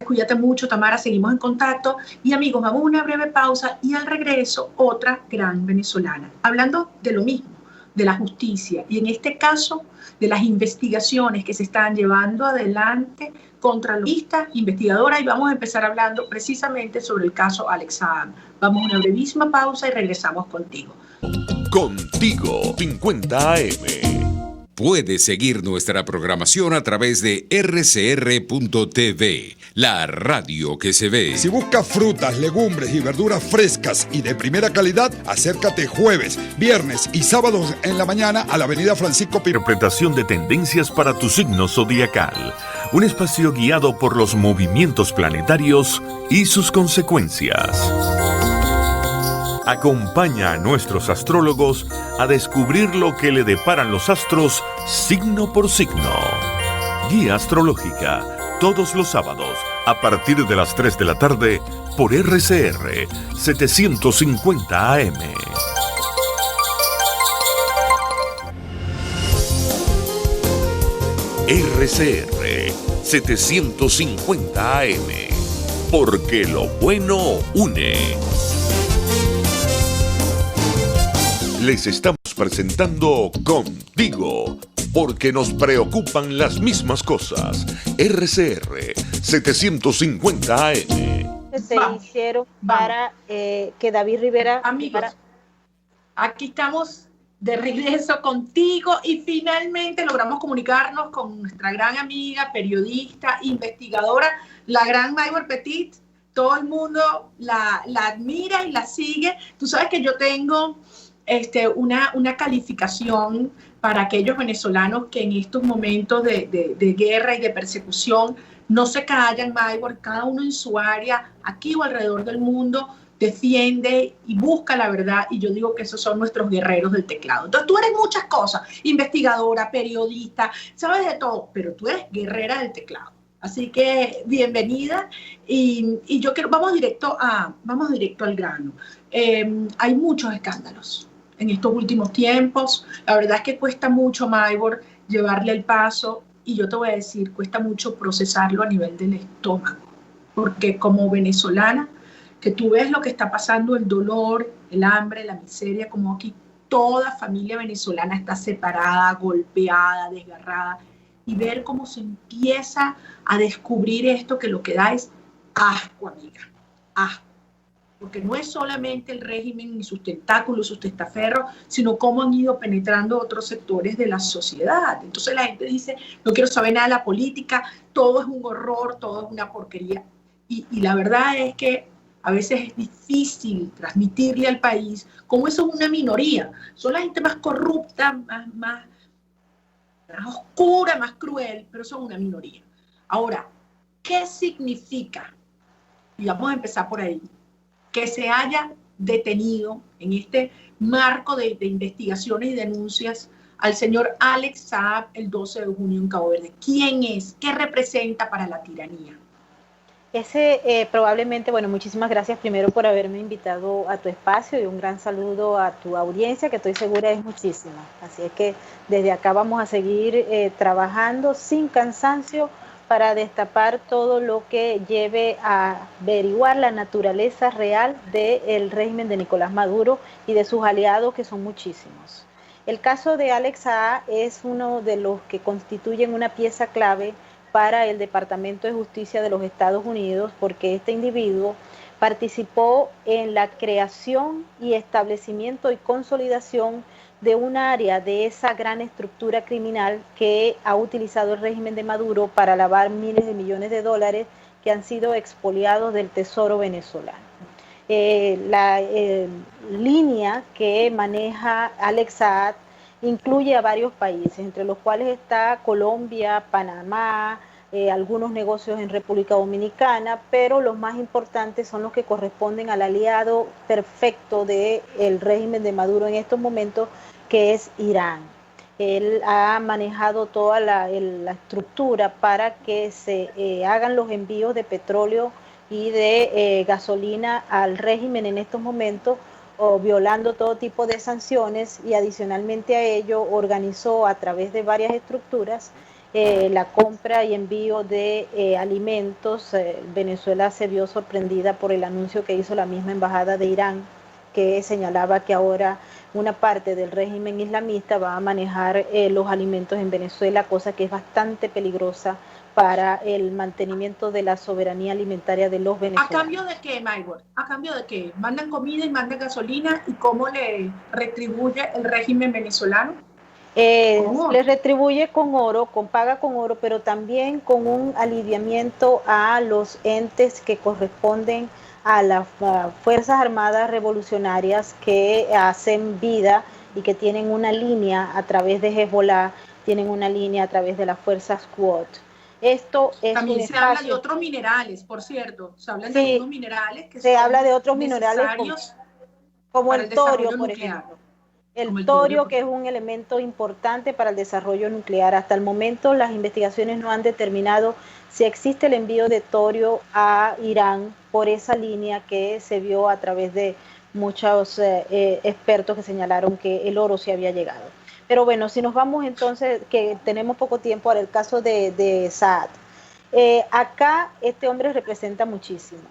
Speaker 3: Cuídate mucho, Tamara, seguimos en contacto. Y amigos, vamos a una breve pausa y al regreso otra gran venezolana, hablando de lo mismo, de la justicia, y en este caso de las investigaciones que se están llevando adelante contra la lista investigadora, y vamos a empezar hablando precisamente sobre el caso Alex Saab. Vamos a una brevísima pausa y regresamos contigo.
Speaker 1: Contigo 50 AM.
Speaker 5: Puedes seguir nuestra programación a través de rcr.tv, la radio que se ve.
Speaker 10: Si buscas frutas, legumbres y verduras frescas y de primera calidad, acércate jueves, viernes y sábados en la mañana a la avenida Francisco Pino.
Speaker 1: Interpretación de tendencias para tu signo zodiacal. Un espacio guiado por los movimientos planetarios y sus consecuencias. Acompaña a nuestros astrólogos a descubrir lo que le deparan los astros signo por signo. Guía astrológica, todos los sábados, a partir de las 3 de la tarde, por RCR 750 AM. RCR 750 AM. Porque lo bueno une. Les estamos presentando Contigo, porque nos preocupan las mismas cosas. RCR 750 AM.
Speaker 9: Se hicieron para que David Rivera...
Speaker 3: Amigos, aquí estamos de regreso contigo y finalmente logramos comunicarnos con nuestra gran amiga, periodista, investigadora, la gran Maybor Petit. Todo el mundo la admira y la sigue. Tú sabes que yo tengo... una calificación para aquellos venezolanos que en estos momentos de guerra y de persecución no se callan, Maybor, cada uno en su área, aquí o alrededor del mundo, defiende y busca la verdad, y yo digo que esos son nuestros guerreros del teclado. Entonces tú eres muchas cosas, investigadora, periodista, sabes de todo, pero tú eres guerrera del teclado. Así que bienvenida y yo quiero, vamos directo al grano. Hay muchos escándalos en estos últimos tiempos. La verdad es que cuesta mucho, Maybor, llevarle el paso, y yo te voy a decir, cuesta mucho procesarlo a nivel del estómago, porque como venezolana, que tú ves lo que está pasando, el dolor, el hambre, la miseria, como aquí toda familia venezolana está separada, golpeada, desgarrada, y ver cómo se empieza a descubrir esto, que lo que da es asco, amiga, asco. Porque no es solamente el régimen y sus tentáculos, sus testaferros, sino cómo han ido penetrando otros sectores de la sociedad. Entonces la gente dice, no quiero saber nada de la política, todo es un horror, todo es una porquería. Y la verdad es que a veces es difícil transmitirle al país cómo eso es una minoría. Son la gente más corrupta, más oscura, más cruel, pero son una minoría. Ahora, ¿qué significa? Y vamos a empezar por ahí. Que se haya detenido en este marco de investigaciones y denuncias al señor Alex Saab el 12 de junio en Cabo Verde. ¿Quién es? ¿Qué representa para la tiranía?
Speaker 11: Probablemente, bueno, muchísimas gracias primero por haberme invitado a tu espacio y un gran saludo a tu audiencia, que estoy segura es muchísima. Así es que desde acá vamos a seguir trabajando sin cansancio para destapar todo lo que lleve a averiguar la naturaleza real del régimen de Nicolás Maduro y de sus aliados, que son muchísimos. El caso de Alex Saab es uno de los que constituyen una pieza clave para el Departamento de Justicia de los Estados Unidos, porque este individuo participó en la creación y establecimiento y consolidación de un área de esa gran estructura criminal que ha utilizado el régimen de Maduro para lavar miles de millones de dólares que han sido expoliados del tesoro venezolano. La línea que maneja Alex Saab incluye a varios países, entre los cuales está Colombia, Panamá, algunos negocios en República Dominicana, pero los más importantes son los que corresponden al aliado perfecto del régimen de Maduro en estos momentos, que es Irán. Él ha manejado toda la estructura para que se hagan los envíos de petróleo y de gasolina al régimen en estos momentos, o violando todo tipo de sanciones, y adicionalmente a ello organizó a través de varias estructuras la compra y envío de alimentos. Venezuela se vio sorprendida por el anuncio que hizo la misma embajada de Irán, que señalaba que ahora una parte del régimen islamista va a manejar los alimentos en Venezuela, cosa que es bastante peligrosa para el mantenimiento de la soberanía alimentaria de los venezolanos.
Speaker 3: ¿A cambio de qué, Maybor? ¿A cambio de qué? ¿Mandan comida y mandan gasolina? ¿Y cómo le retribuye el régimen venezolano?
Speaker 11: Les retribuye con oro, paga con oro, pero también con un aliviamiento a los entes que corresponden a las Fuerzas Armadas Revolucionarias, que hacen vida y que tienen una línea a través de Hezbollah, tienen una línea a través de las fuerzas Quds. Esto es
Speaker 3: también se habla de otros minerales, por cierto. Se hablan de otros minerales que
Speaker 11: se
Speaker 3: son
Speaker 11: habla de otros minerales como el torio, por ejemplo. El torio, que es un elemento importante para el desarrollo nuclear. Hasta el momento las investigaciones no han determinado si existe el envío de torio a Irán por esa línea que se vio a través de muchos expertos que señalaron que el oro se había llegado. Pero bueno, si nos vamos entonces, que tenemos poco tiempo, al caso de Saab. Acá este hombre representa muchísimo.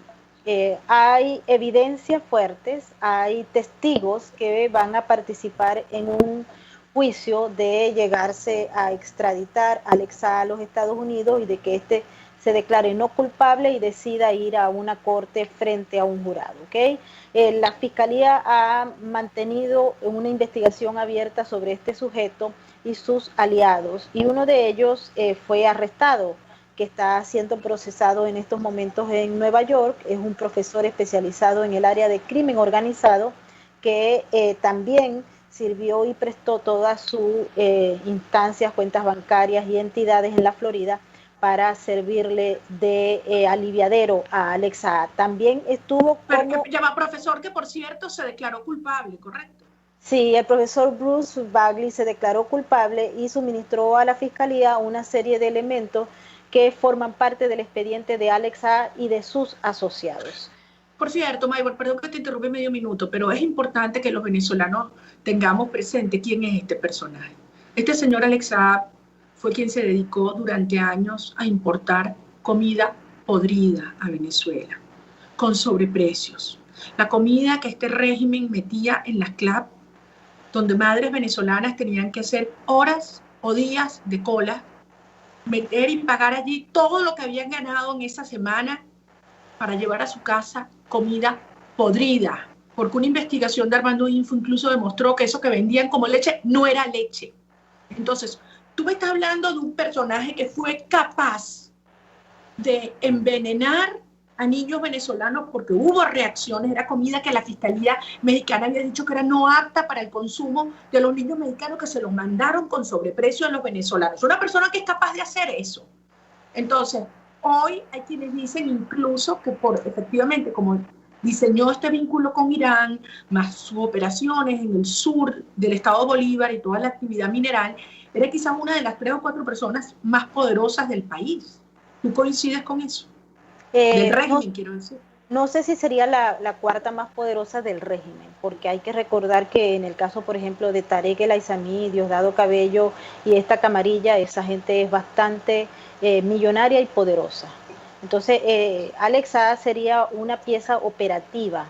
Speaker 11: Hay evidencias fuertes, hay testigos que van a participar en un juicio de llegarse a extraditar a Alex Saab a los Estados Unidos y de que éste se declare no culpable y decida ir a una corte frente a un jurado, ¿okay? La Fiscalía ha mantenido una investigación abierta sobre este sujeto y sus aliados, y uno de ellos fue arrestado, que está siendo procesado en estos momentos en Nueva York. Es un profesor especializado en el área de crimen organizado, que también sirvió y prestó todas sus instancias, cuentas bancarias y entidades en la Florida para servirle de aliviadero a Alex Saab. También estuvo como...
Speaker 3: Llama profesor, que por cierto se declaró culpable, ¿correcto?
Speaker 11: Sí, el profesor Bruce Bagley se declaró culpable y suministró a la Fiscalía una serie de elementos que forman parte del expediente de Alex Saab y de sus asociados.
Speaker 3: Por cierto, Maybor, perdón que te interrumpa medio minuto, pero es importante que los venezolanos tengamos presente quién es este personaje. Este señor Alex Saab fue quien se dedicó durante años a importar comida podrida a Venezuela, con sobreprecios. La comida que este régimen metía en las CLAP, donde madres venezolanas tenían que hacer horas o días de cola, meter y pagar allí todo lo que habían ganado en esa semana para llevar a su casa comida podrida, porque una investigación de Armando Info incluso demostró que eso que vendían como leche no era leche. Entonces, tú me estás hablando de un personaje que fue capaz de envenenar a niños venezolanos porque hubo reacciones, era comida que la Fiscalía Mexicana había dicho que era no apta para el consumo de los niños mexicanos, que se los mandaron con sobreprecio a los venezolanos. Una persona que es capaz de hacer eso. Entonces, hoy hay quienes dicen incluso que efectivamente, como diseñó este vínculo con Irán, más sus operaciones en el sur del estado Bolívar y toda la actividad mineral, era quizás una de las 3 o 4 personas más poderosas del país. ¿Tú coincides con eso? Del régimen, quiero decir.
Speaker 11: No sé si sería la cuarta más poderosa del régimen, porque hay que recordar que en el caso, por ejemplo, de Tarek El Aizami, Diosdado Cabello y esta camarilla, esa gente es bastante millonaria y poderosa. Entonces, Alex Saab sería una pieza operativa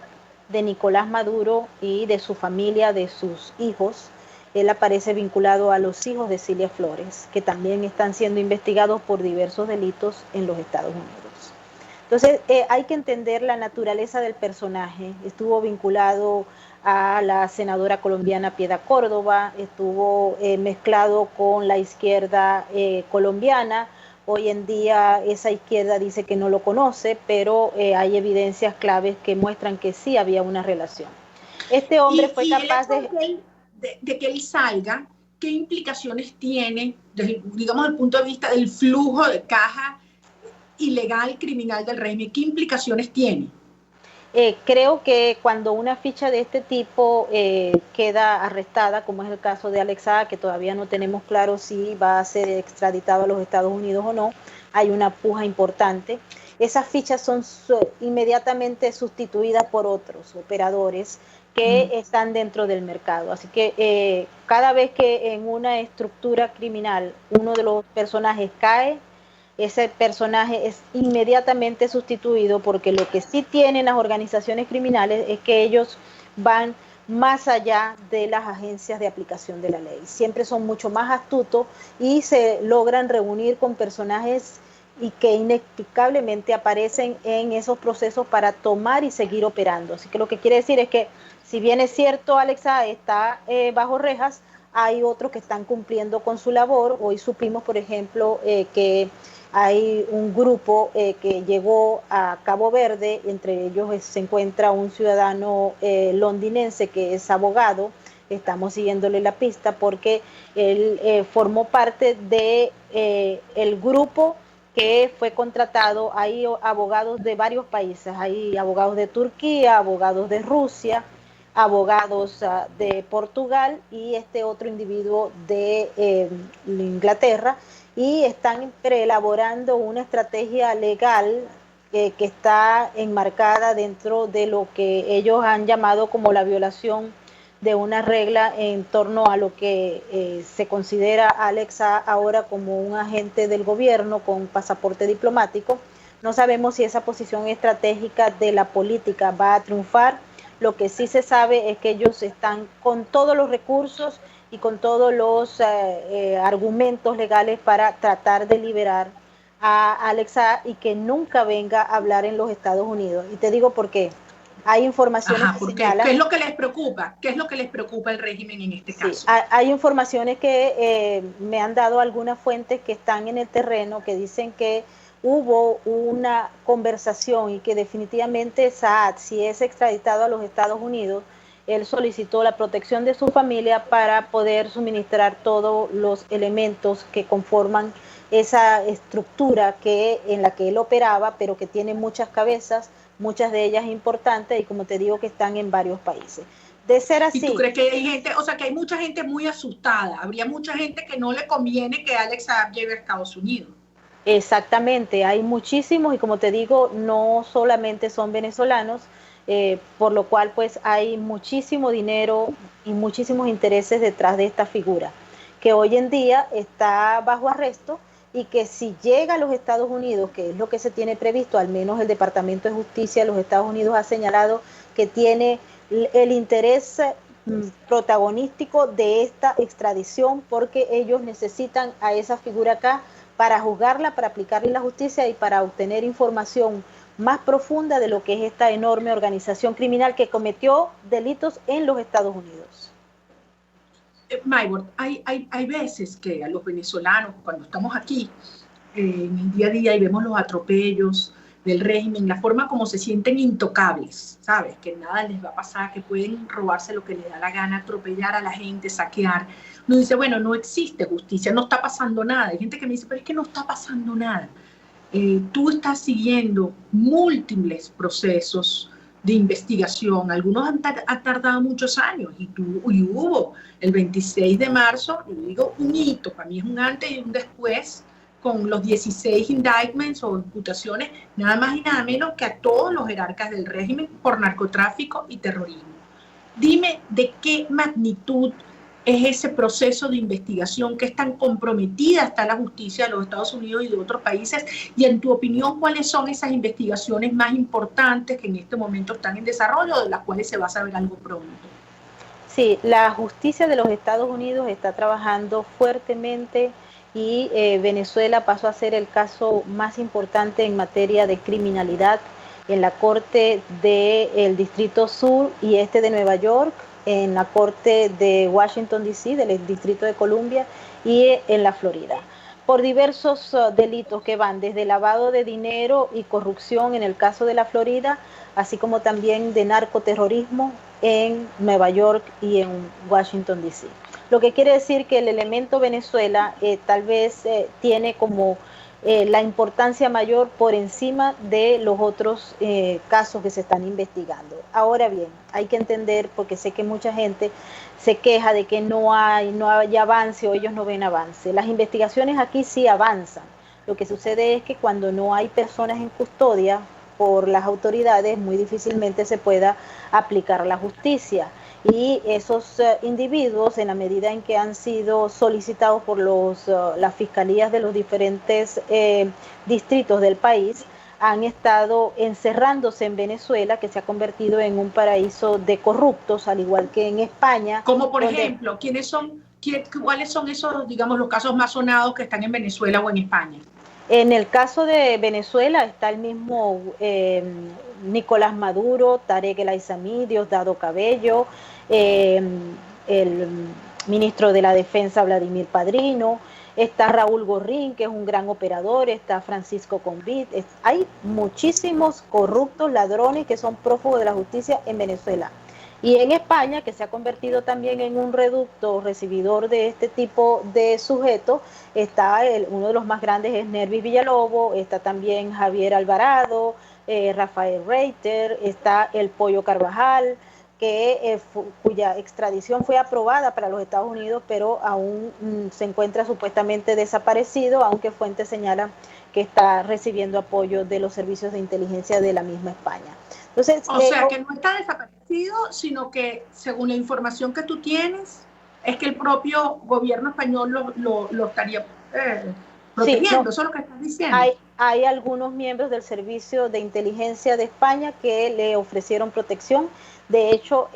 Speaker 11: de Nicolás Maduro y de su familia, de sus hijos. Él aparece vinculado a los hijos de Cilia Flores, que también están siendo investigados por diversos delitos en los Estados Unidos. Entonces, hay que entender la naturaleza del personaje. Estuvo vinculado a la senadora colombiana Piedad Córdoba, estuvo mezclado con la izquierda colombiana. Hoy en día esa izquierda dice que no lo conoce, pero hay evidencias claves que muestran que sí había una relación. Este hombre fue capaz
Speaker 3: de que él salga, ¿qué implicaciones tiene, digamos, desde el punto de vista del flujo de caja ilegal criminal del régimen? ¿Qué implicaciones tiene?
Speaker 11: Creo que cuando una ficha de este tipo queda arrestada, como es el caso de Alex Saab, que todavía no tenemos claro si va a ser extraditado a los Estados Unidos o no, hay una puja importante. Esas fichas son inmediatamente sustituidas por otros operadores que están dentro del mercado. Así que cada vez que en una estructura criminal uno de los personajes cae, ese personaje es inmediatamente sustituido, porque lo que sí tienen las organizaciones criminales es que ellos van más allá de las agencias de aplicación de la ley. Siempre son mucho más astutos y se logran reunir con personajes y que inexplicablemente aparecen en esos procesos para tomar y seguir operando. Así que lo que quiere decir es que, si bien es cierto, Alex Saab está bajo rejas, hay otros que están cumpliendo con su labor. Hoy supimos, por ejemplo, que hay un grupo que llegó a Cabo Verde, entre ellos se encuentra un ciudadano londinense que es abogado. Estamos siguiéndole la pista porque él formó parte de el grupo que fue contratado. Hay abogados de varios países, hay abogados de Turquía, abogados de Rusia, abogados de Portugal y este otro individuo de Inglaterra, y están preelaborando una estrategia legal que está enmarcada dentro de lo que ellos han llamado como la violación de una regla en torno a lo que se considera a Alex Saab ahora como un agente del gobierno con pasaporte diplomático. No sabemos si esa posición estratégica de la política va a triunfar. Lo que sí se sabe es que ellos están con todos los recursos y con todos los argumentos legales para tratar de liberar a Alex Saab y que nunca venga a hablar en los Estados Unidos. Y te digo por qué. Hay informaciones que señalan...
Speaker 3: ¿Qué es lo que les preocupa? ¿Qué es lo que les preocupa al régimen en este caso?
Speaker 11: Hay informaciones que me han dado algunas fuentes que están en el terreno, que dicen que hubo una conversación y que definitivamente Saab, si es extraditado a los Estados Unidos, él solicitó la protección de su familia para poder suministrar todos los elementos que conforman esa estructura en la que él operaba, pero que tiene muchas cabezas, muchas de ellas importantes, y como te digo, que están en varios países. De ser así...
Speaker 3: ¿Y tú crees que hay gente, o sea, que hay mucha gente muy asustada? Habría mucha gente que no le conviene que Alex Saab llegue a Estados Unidos.
Speaker 11: Exactamente, hay muchísimos, y como te digo, no solamente son venezolanos, por lo cual pues hay muchísimo dinero y muchísimos intereses detrás de esta figura, que hoy en día está bajo arresto, y que si llega a los Estados Unidos, que es lo que se tiene previsto, al menos el Departamento de Justicia de los Estados Unidos ha señalado que tiene el interés protagonístico de esta extradición, porque ellos necesitan a esa figura acá para juzgarla, para aplicarle la justicia y para obtener información más profunda de lo que es esta enorme organización criminal que cometió delitos en los Estados Unidos.
Speaker 3: Maybord, hay veces que a los venezolanos, cuando estamos aquí en el día a día y vemos los atropellos del régimen, la forma como se sienten intocables, ¿sabes? Que nada les va a pasar, que pueden robarse lo que les da la gana, atropellar a la gente, saquear. Uno dice, bueno, no existe justicia, no está pasando nada. Hay gente que me dice, pero es que no está pasando nada. Tú estás siguiendo múltiples procesos de investigación, algunos han tardado muchos años, y hubo el 26 de marzo, yo digo un hito, para mí es un antes y un después con los 16 indictments o imputaciones, nada más y nada menos que a todos los jerarcas del régimen por narcotráfico y terrorismo. Dime de qué magnitud es ese proceso de investigación, qué tan comprometida está la justicia de los Estados Unidos y de otros países, y en tu opinión, ¿cuáles son esas investigaciones más importantes que en este momento están en desarrollo, de las cuales se va a saber algo pronto?
Speaker 11: Sí, la justicia de los Estados Unidos está trabajando fuertemente y Venezuela pasó a ser el caso más importante en materia de criminalidad en la Corte del Distrito Sur y Este de Nueva York, en la Corte de Washington, D.C., del Distrito de Columbia y en la Florida, por diversos delitos que van desde lavado de dinero y corrupción en el caso de la Florida, así como también de narcoterrorismo en Nueva York y en Washington, D.C. Lo que quiere decir que el elemento Venezuela tal vez tiene como la importancia mayor por encima de los otros casos que se están investigando. Ahora bien, hay que entender, porque sé que mucha gente se queja de que no hay avance o ellos no ven avance. Las investigaciones aquí sí avanzan. Lo que sucede es que cuando no hay personas en custodia por las autoridades, muy difícilmente se pueda aplicar la justicia. Y esos individuos, en la medida en que han sido solicitados por las fiscalías de los diferentes distritos del país, han estado encerrándose en Venezuela, que se ha convertido en un paraíso de corruptos, al igual que en España.
Speaker 3: Como por ejemplo, ¿cuáles son esos, digamos, los casos más sonados que están en Venezuela o en España?
Speaker 11: En el caso de Venezuela está el mismo Nicolás Maduro, Tarek El Aissami, Diosdado Cabello, el ministro de la Defensa Vladimir Padrino, está Raúl Gorrín, que es un gran operador, está Francisco Convit. Hay muchísimos corruptos, ladrones que son prófugos de la justicia en Venezuela. Y en España, que se ha convertido también en un reducto recibidor de este tipo de sujetos, está uno de los más grandes es Nervis Villalobos, está también Javier Alvarado, Rafael Reiter, está el Pollo Carvajal, cuya extradición fue aprobada para los Estados Unidos, pero aún se encuentra supuestamente desaparecido, aunque fuentes señalan que está recibiendo apoyo de los servicios de inteligencia de la misma España. Entonces,
Speaker 3: o sea, que no está desaparecido, sino que según la información que tú tienes, es que el propio gobierno español lo estaría protegiendo, sí, no, eso es lo que estás diciendo.
Speaker 11: Hay algunos miembros del servicio de inteligencia de España que le ofrecieron protección. De hecho,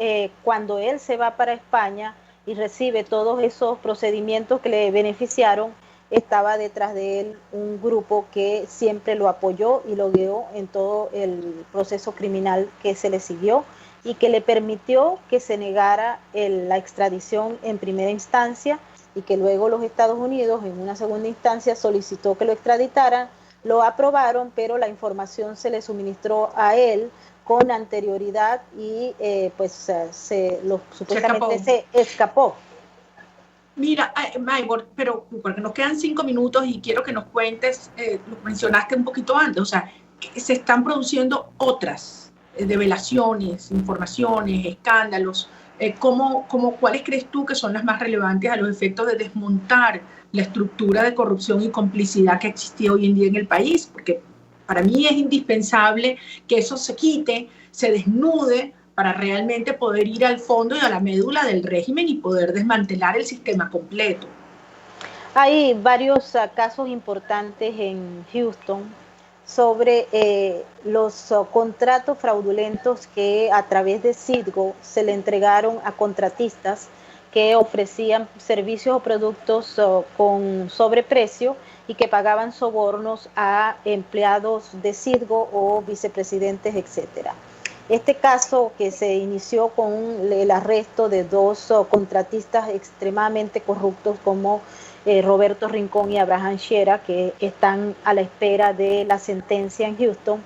Speaker 11: cuando él se va para España y recibe todos esos procedimientos que le beneficiaron, estaba detrás de él un grupo que siempre lo apoyó y lo guió en todo el proceso criminal que se le siguió y que le permitió que se negara la extradición en primera instancia y que luego los Estados Unidos en una segunda instancia solicitó que lo extraditaran, lo aprobaron, pero la información se le suministró a él con anterioridad y supuestamente se escapó.
Speaker 3: Mira, Maybor, pero porque nos quedan 5 minutos y quiero que nos cuentes, lo mencionaste un poquito antes, o sea, que se están produciendo otras develaciones, informaciones, escándalos. ¿Cuáles crees tú que son las más relevantes a los efectos de desmontar la estructura de corrupción y complicidad que existe hoy en día en el país? Porque para mí es indispensable que eso se quite, se desnude, para realmente poder ir al fondo y a la médula del régimen y poder desmantelar el sistema completo.
Speaker 11: Hay varios casos importantes en Houston sobre los contratos fraudulentos que a través de Citgo se le entregaron a contratistas que ofrecían servicios o productos con sobreprecio y que pagaban sobornos a empleados de Citgo o vicepresidentes, etcétera. Este caso, que se inició con el arresto de 2 contratistas extremadamente corruptos como Roberto Rincón y Abraham Shera, que están a la espera de la sentencia en Houston,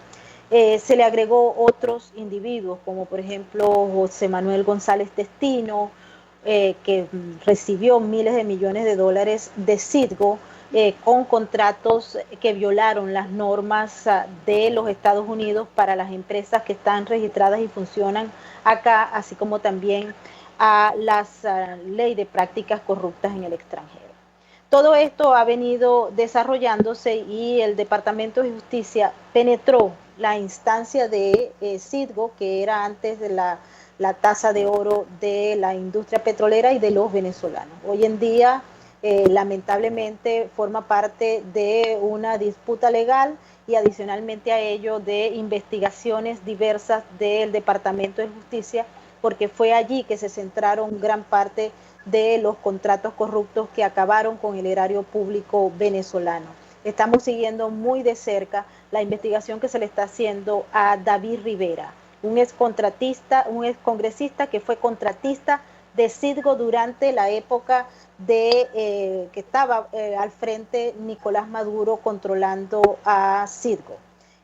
Speaker 11: se le agregó otros individuos, como por ejemplo José Manuel González Testino, que recibió miles de millones de dólares de Citgo, con contratos que violaron las normas de los Estados Unidos para las empresas que están registradas y funcionan acá, así como también a las ley de prácticas corruptas en el extranjero. Todo esto ha venido desarrollándose y el Departamento de Justicia penetró la instancia de Citgo, que era antes de la tasa de oro de la industria petrolera y de los venezolanos. Hoy en día, lamentablemente, forma parte de una disputa legal y adicionalmente a ello de investigaciones diversas del Departamento de Justicia, porque fue allí que se centraron gran parte de los contratos corruptos que acabaron con el erario público venezolano. Estamos siguiendo muy de cerca la investigación que se le está haciendo a David Rivera, un excongresista que fue contratista de Citgo durante la época de que estaba al frente Nicolás Maduro controlando a Citgo.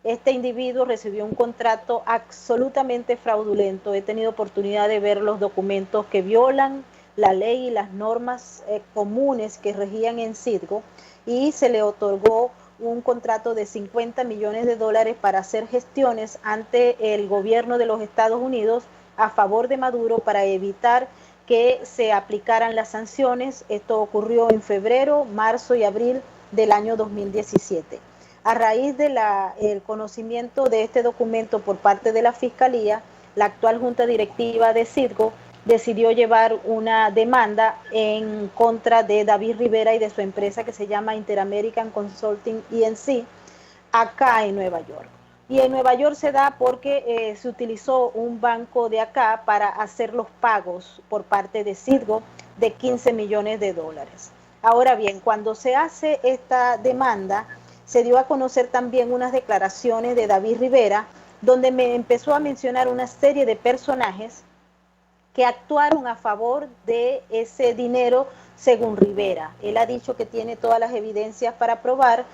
Speaker 11: Este individuo recibió un contrato absolutamente fraudulento. He tenido oportunidad de ver los documentos que violan la ley y las normas comunes que regían en Citgo, y se le otorgó un contrato de $50 millones para hacer gestiones ante el gobierno de los Estados Unidos a favor de Maduro para evitar que se aplicaran las sanciones. Esto ocurrió en febrero, marzo y abril del año 2017. A raíz del conocimiento de este documento por parte de la Fiscalía, la actual Junta Directiva de Citgo decidió llevar una demanda en contra de David Rivera y de su empresa que se llama Interamerican Consulting Inc. acá en Nueva York. Y en Nueva York se da porque se utilizó un banco de acá para hacer los pagos por parte de Citgo de $15 millones. Ahora bien, cuando se hace esta demanda, se dio a conocer también unas declaraciones de David Rivera, donde me empezó a mencionar una serie de personajes que actuaron a favor de ese dinero según Rivera. Él ha dicho que tiene todas las evidencias para probar.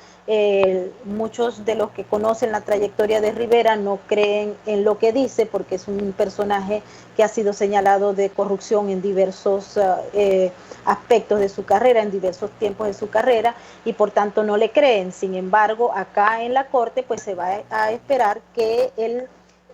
Speaker 11: Muchos de los que conocen la trayectoria de Rivera no creen en lo que dice, porque es un personaje que ha sido señalado de corrupción en diversos aspectos de su carrera, en diversos tiempos de su carrera, y por tanto no le creen. Sin embargo, acá en la corte pues se va a esperar que él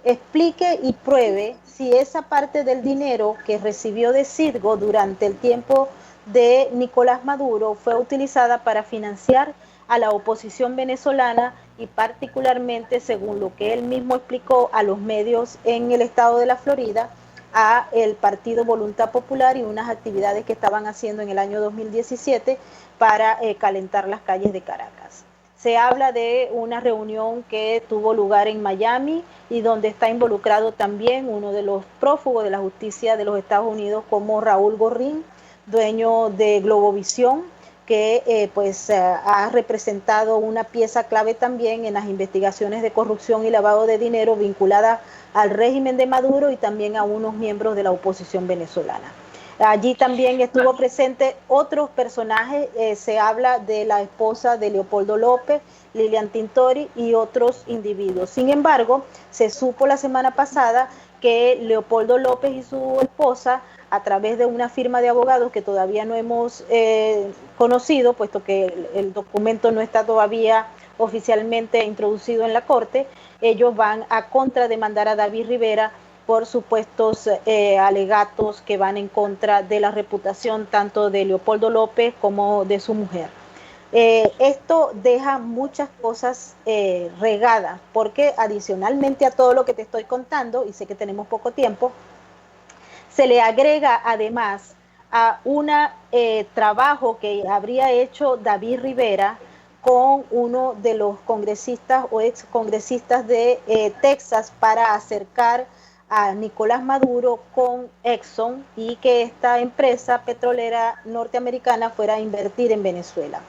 Speaker 11: explique y pruebe si esa parte del dinero que recibió de Citgo durante el tiempo de Nicolás Maduro fue utilizada para financiar a la oposición venezolana y particularmente, según lo que él mismo explicó a los medios en el estado de la Florida, a el Partido Voluntad Popular y unas actividades que estaban haciendo en el año 2017 para calentar las calles de Caracas. Se habla de una reunión que tuvo lugar en Miami y donde está involucrado también uno de los prófugos de la justicia de los Estados Unidos, como Raúl Gorrín, dueño de Globovisión, que ha representado una pieza clave también en las investigaciones de corrupción y lavado de dinero vinculadas al régimen de Maduro y también a unos miembros de la oposición venezolana. Allí también estuvo presente otros personajes, se habla de la esposa de Leopoldo López, Lilian Tintori y otros individuos. Sin embargo, se supo la semana pasada que Leopoldo López y su esposa, a través de una firma de abogados que todavía no hemos conocido, puesto que el documento no está todavía oficialmente introducido en la corte, ellos van a contrademandar a David Rivera por supuestos alegatos que van en contra de la reputación tanto de Leopoldo López como de su mujer. Esto deja muchas cosas regadas, porque adicionalmente a todo lo que te estoy contando, y sé que tenemos poco tiempo, se le agrega además a un trabajo que habría hecho David Rivera con uno de los congresistas o excongresistas de Texas para acercar a Nicolás Maduro con Exxon y que esta empresa petrolera norteamericana fuera a invertir en Venezuela.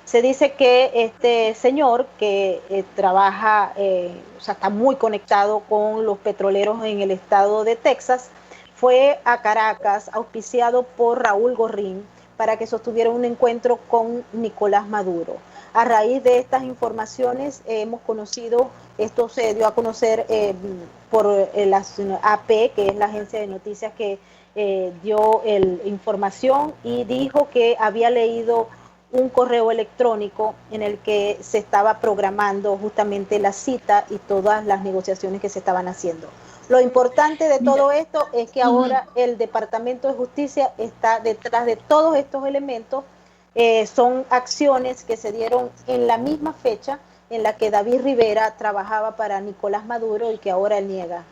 Speaker 11: Se dice que este señor que trabaja, está muy conectado con los petroleros en el estado de Texas, fue a Caracas auspiciado por Raúl Gorrín para que sostuviera un encuentro con Nicolás Maduro. A raíz de estas informaciones hemos conocido, esto se dio a conocer por la AP, que es la agencia de noticias que dio información, y dijo que había leído un correo electrónico en el que se estaba programando justamente la cita y todas las negociaciones que se estaban haciendo. Lo importante de todo esto es que ahora el Departamento de Justicia está detrás de todos estos elementos son acciones que se dieron en la misma fecha en la que David Rivera trabajaba para Nicolás Maduro y que ahora él niega.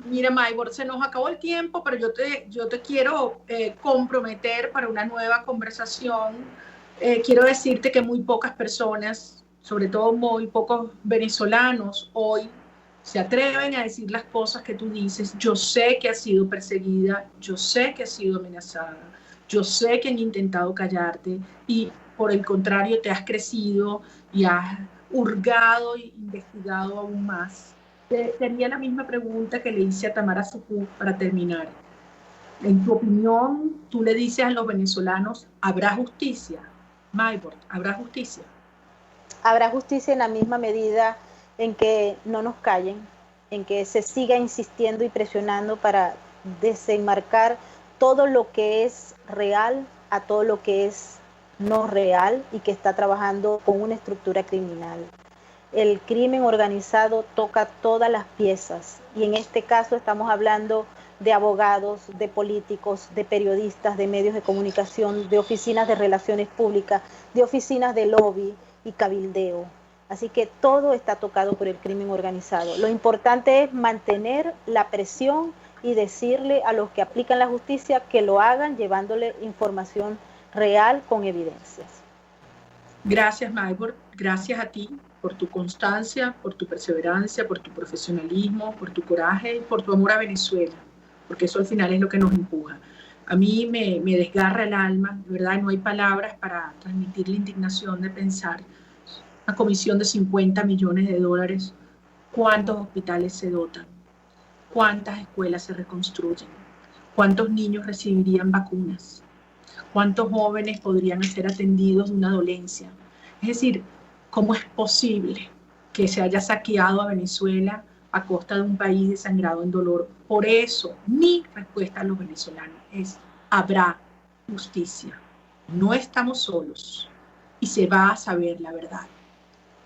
Speaker 3: Mira, Maybor, se nos acabó el tiempo, pero yo te quiero comprometer para una nueva conversación. Quiero decirte que muy pocas personas, sobre todo muy pocos venezolanos hoy, se atreven a decir las cosas que tú dices. Yo sé que has sido perseguida, yo sé que has sido amenazada, yo sé que han intentado callarte y por el contrario te has crecido y has hurgado e investigado aún más. Te haría la misma pregunta que le hice a Tamara Sucú para terminar. En tu opinión, tú le dices a los venezolanos, ¿habrá justicia? Maybor, ¿habrá justicia?
Speaker 11: Habrá justicia en la misma medida en que no nos callen, en que se siga insistiendo y presionando para desenmarcar todo lo que es real a todo lo que es no real y que está trabajando con una estructura criminal. El crimen organizado toca todas las piezas y en este caso estamos hablando de abogados, de políticos, de periodistas, de medios de comunicación, de oficinas de relaciones públicas, de oficinas de lobby y cabildeo. Así que todo está tocado por el crimen organizado. Lo importante es mantener la presión y decirle a los que aplican la justicia que lo hagan llevándole información real con evidencias.
Speaker 3: Gracias, Maybor. Gracias a ti por tu constancia, por tu perseverancia, por tu profesionalismo, por tu coraje y por tu amor a Venezuela, porque eso al final es lo que nos empuja. A mí me desgarra el alma, de verdad no hay palabras para transmitir la indignación de pensar una comisión de $50 millones, cuántos hospitales se dotan, cuántas escuelas se reconstruyen, cuántos niños recibirían vacunas, cuántos jóvenes podrían ser atendidos de una dolencia. Es decir, ¿cómo es posible que se haya saqueado a Venezuela a costa de un país desangrado en dolor? Por eso, mi respuesta a los venezolanos es: habrá justicia. No estamos solos y se va a saber la verdad.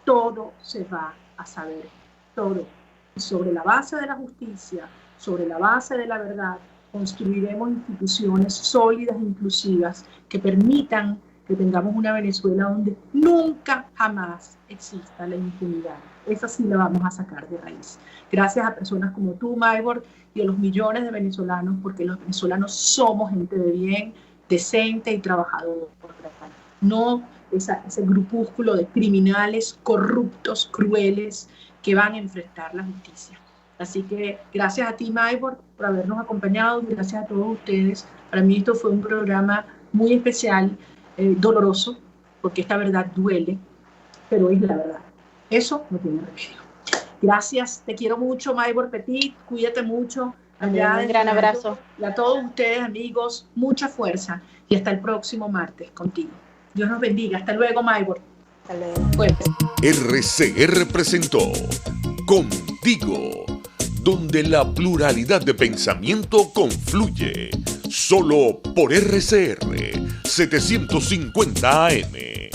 Speaker 3: Todo se va a saber, todo. Y sobre la base de la justicia, sobre la base de la verdad, construiremos instituciones sólidas e inclusivas que permitan que tengamos una Venezuela donde nunca jamás exista la impunidad. Esa sí la vamos a sacar de raíz. Gracias a personas como tú, Maybor, y a los millones de venezolanos, porque los venezolanos somos gente de bien, decente y trabajadora. No ese grupúsculo de criminales corruptos, crueles, que van a enfrentar la justicia. Así que gracias a ti, Maybor, por habernos acompañado, gracias a todos ustedes. Para mí esto fue un programa muy especial, doloroso, porque esta verdad duele, pero es la verdad. Eso no tiene remedio. Gracias, te quiero mucho, Maybor Petit, cuídate mucho.
Speaker 11: Un gran abrazo.
Speaker 3: Y a todos ustedes, amigos, mucha fuerza y hasta el próximo martes contigo. Dios nos bendiga. Hasta luego, Maybor.
Speaker 11: Hasta luego.
Speaker 3: Fuerte.
Speaker 1: RCR presentó Contigo, donde la pluralidad de pensamiento confluye. Solo por RCR 750 AM.